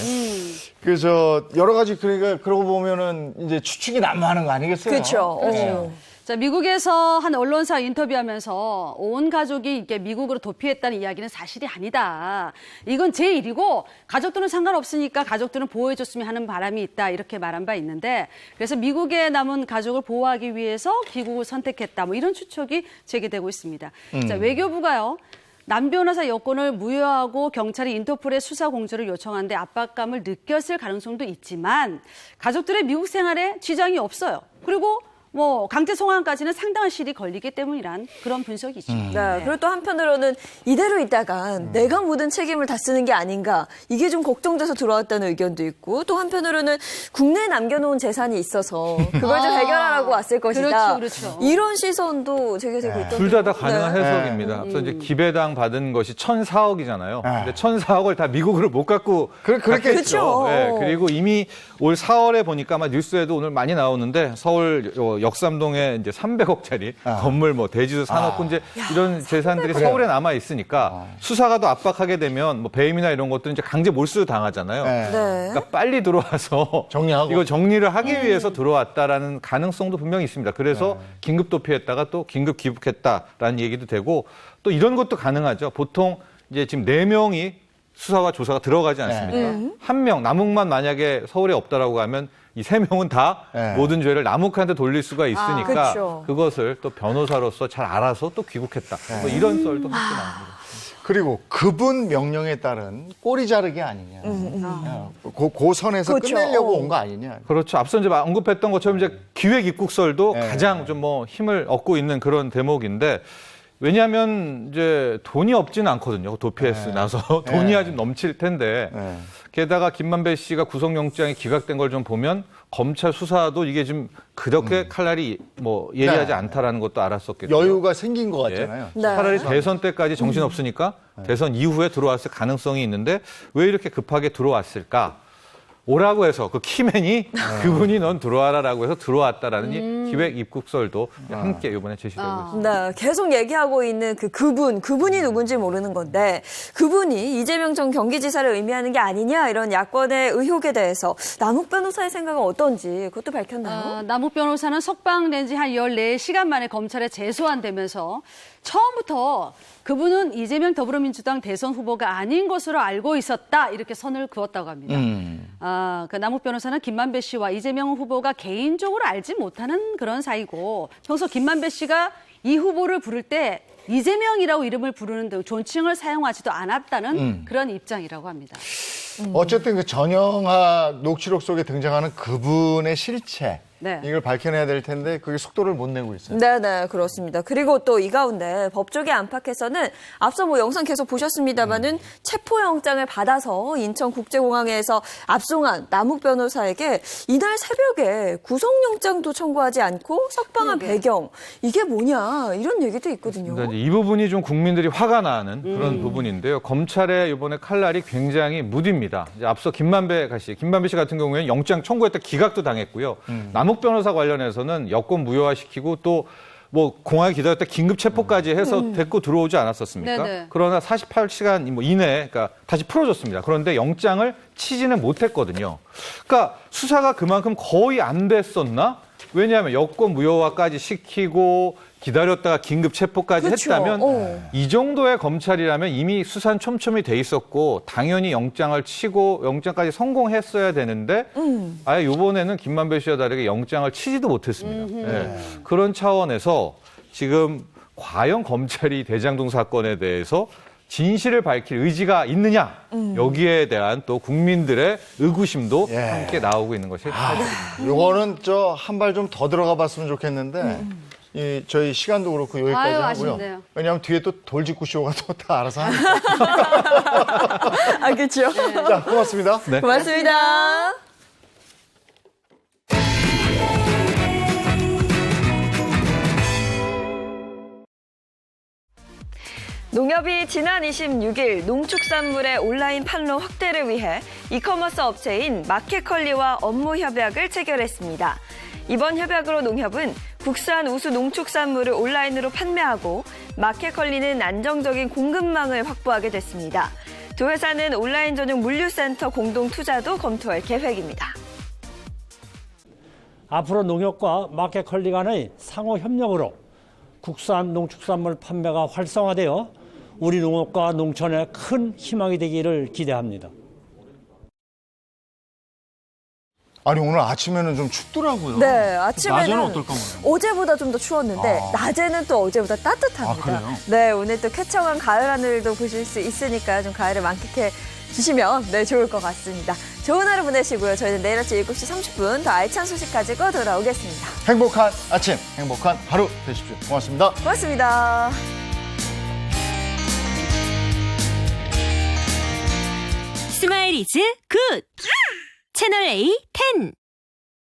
그래서 여러 가지 그러니까 그러고 보면은 이제 추측이 난무하는 거 아니겠어요? 그렇죠. 자, 미국에서 한 언론사 인터뷰하면서 온 가족이 이렇게 미국으로 도피했다는 이야기는 사실이 아니다. 이건 제 일이고 가족들은 상관없으니까 가족들은 보호해줬으면 하는 바람이 있다. 이렇게 말한 바 있는데 그래서 미국에 남은 가족을 보호하기 위해서 귀국을 선택했다. 뭐 이런 추측이 제기되고 있습니다. 자, 외교부가요. 남 변호사 여권을 무효하고 경찰이 인터폴에 수사 공조를 요청하는데 압박감을 느꼈을 가능성도 있지만 가족들의 미국 생활에 지장이 없어요. 그리고 뭐 강제 송환까지는 상당한 시일이 걸리기 때문이란 그런 분석이죠. 네, 그리고 또 한편으로는 이대로 있다가 내가 모든 책임을 다 쓰는 게 아닌가 이게 좀 걱정돼서 들어왔다는 의견도 있고 또 한편으로는 국내에 남겨놓은 재산이 있어서 그걸 좀 해결하라고 왔을 것이다. 그렇죠. 이런 시선도 제기되고 있던데요. 둘 다 가능한 해석입니다. 앞서 이제 기배당 받은 것이 1,004억이잖아요. 근데 1,004억을 다 미국으로 못 갖고 갔겠죠. 네, 그리고 이미 올 4월에 보니까 아마 뉴스에도 오늘 많이 나오는데 서울 역삼동에 이제 300억짜리 건물 뭐 대지수 산업군 이제 이런 재산들이 서울에 남아 있으니까 수사가 더 압박하게 되면 뭐 배임이나 이런 것들은 이제 강제 몰수 당하잖아요. 그러니까 빨리 들어와서 정리하고 이거 정리를 하기 위해서 들어왔다라는 가능성도 분명히 있습니다. 그래서 긴급 도피했다가 또 긴급 귀국했다라는 얘기도 되고 또 이런 것도 가능하죠. 보통 이제 지금 4명이 수사와 조사가 들어가지 않습니까? 한 명, 남욱만 만약에 서울에 없다라고 하면 이 3명은 다 모든 죄를 남욱한테 돌릴 수가 있으니까 그것을 또 변호사로서 잘 알아서 또 귀국했다. 뭐 이런 썰도 함께 나옵니다. 그리고 그분 명령에 따른 꼬리 자르기 아니냐. 그 선에서 끝내려고 온 거 아니냐. 그렇죠. 앞서 이제 언급했던 것처럼 이제 기획 입국설도 가장 좀 뭐 힘을 얻고 있는 그런 대목인데 왜냐하면 이제 돈이 없지는 않거든요. 도피해서 나서 돈이 아직 넘칠 텐데 게다가 김만배 씨가 구속영장이 기각된 걸 좀 보면 검찰 수사도 이게 좀 그렇게 칼날이 뭐 예리하지 않다라는 것도 알았었겠죠. 여유가 생긴 것 같잖아요. 차라리 대선 때까지 정신 없으니까 대선 이후에 들어왔을 가능성이 있는데 왜 이렇게 급하게 들어왔을까? 오라고 해서 그 키맨이 그분이 넌 들어와라라고 해서 들어왔다라는 이 기획 입국설도 함께 이번에 제시되고 있습니다. 네, 계속 얘기하고 있는 그분이 누군지 모르는 건데 그분이 이재명 전 경기지사를 의미하는 게 아니냐 이런 야권의 의혹에 대해서 남욱 변호사의 생각은 어떤지 그것도 밝혔나요? 남욱 변호사는 석방된 지 한 14시간 만에 검찰에 재소환되면서 처음부터 그분은 이재명 더불어민주당 대선 후보가 아닌 것으로 알고 있었다 이렇게 선을 그었다고 합니다. 그 남욱 변호사는 김만배 씨와 이재명 후보가 개인적으로 알지 못하는 그런 사이고 평소 김만배 씨가 이 후보를 부를 때 이재명이라고 이름을 부르는 등 존칭을 사용하지도 않았다는 그런 입장이라고 합니다. 어쨌든 그 전영학 녹취록 속에 등장하는 그분의 실체 이걸 밝혀내야 될 텐데 그게 속도를 못 내고 있어요. 네, 그렇습니다. 그리고 또 이 가운데 법조계 안팎에서는 앞서 뭐 영상 계속 보셨습니다마는 체포영장을 받아서 인천국제공항에서 압송한 남욱 변호사에게 이날 새벽에 구속영장도 청구하지 않고 석방한 배경 이게 뭐냐 이런 얘기도 있거든요. 그러니까 이 부분이 좀 국민들이 화가 나는 그런 부분인데요. 검찰의 이번에 칼날이 굉장히 무딥니다. 아닙니다. 이제 앞서 김만배 씨 같은 경우에는 영장 청구했다 기각도 당했고요. 남욱 변호사 관련해서는 여권 무효화시키고 또 뭐 공항에 기다렸다 긴급 체포까지 해서 데리고 들어오지 않았었습니까? 네네. 그러나 48시간 이내에 그러니까 다시 풀어줬습니다. 그런데 영장을 치지는 못했거든요. 그러니까 수사가 그만큼 거의 안 됐었나? 왜냐하면 여권 무효화까지 시키고 기다렸다가 긴급 체포까지 그쵸. 했다면 이 정도의 검찰이라면 이미 수사는 촘촘히 돼 있었고 당연히 영장을 치고 영장까지 성공했어야 되는데 아예 이번에는 김만배 씨와 다르게 영장을 치지도 못했습니다. 네. 그런 차원에서 지금 과연 검찰이 대장동 사건에 대해서 진실을 밝힐 의지가 있느냐 여기에 대한 또 국민들의 의구심도 함께 나오고 있는 것이 사실입니다. 요거는 한 발 좀 더 들어가 봤으면 좋겠는데 저희 시간도 그렇고 여기까지 아유, 하고요. 아쉽네요. 왜냐하면 뒤에 또 돌직구 쇼가 또 다 알아서 하니까. 아, 그렇죠. 자, 고맙습니다. 네. 고맙습니다. 농협이 지난 26일 농축산물의 온라인 판로 확대를 위해 이커머스 업체인 마켓컬리와 업무 협약을 체결했습니다. 이번 협약으로 농협은 국산 우수 농축산물을 온라인으로 판매하고 마켓컬리는 안정적인 공급망을 확보하게 됐습니다. 두 회사는 온라인 전용 물류센터 공동 투자도 검토할 계획입니다. 앞으로 농협과 마켓컬리 간의 상호 협력으로 국산 농축산물 판매가 활성화되어 우리 농업과 농촌에 큰 희망이 되기를 기대합니다. 아니 오늘 아침에는 좀 춥더라고요. 네, 아침에는 낮에는 어떨까 모르겠어요. 어제보다 좀 더 추웠는데 낮에는 또 어제보다 따뜻합니다. 아, 그래요? 네, 오늘 또 쾌청한 가을 하늘도 보실 수 있으니까 좀 가을을 만끽해 주시면 좋을 것 같습니다. 좋은 하루 보내시고요. 저희는 내일 아침 7시 30분 더 알찬 소식 가지고 돌아오겠습니다. 행복한 아침, 행복한 하루 되십시오. 고맙습니다. 고맙습니다. 스마일 이즈 굿! 채널 A 10.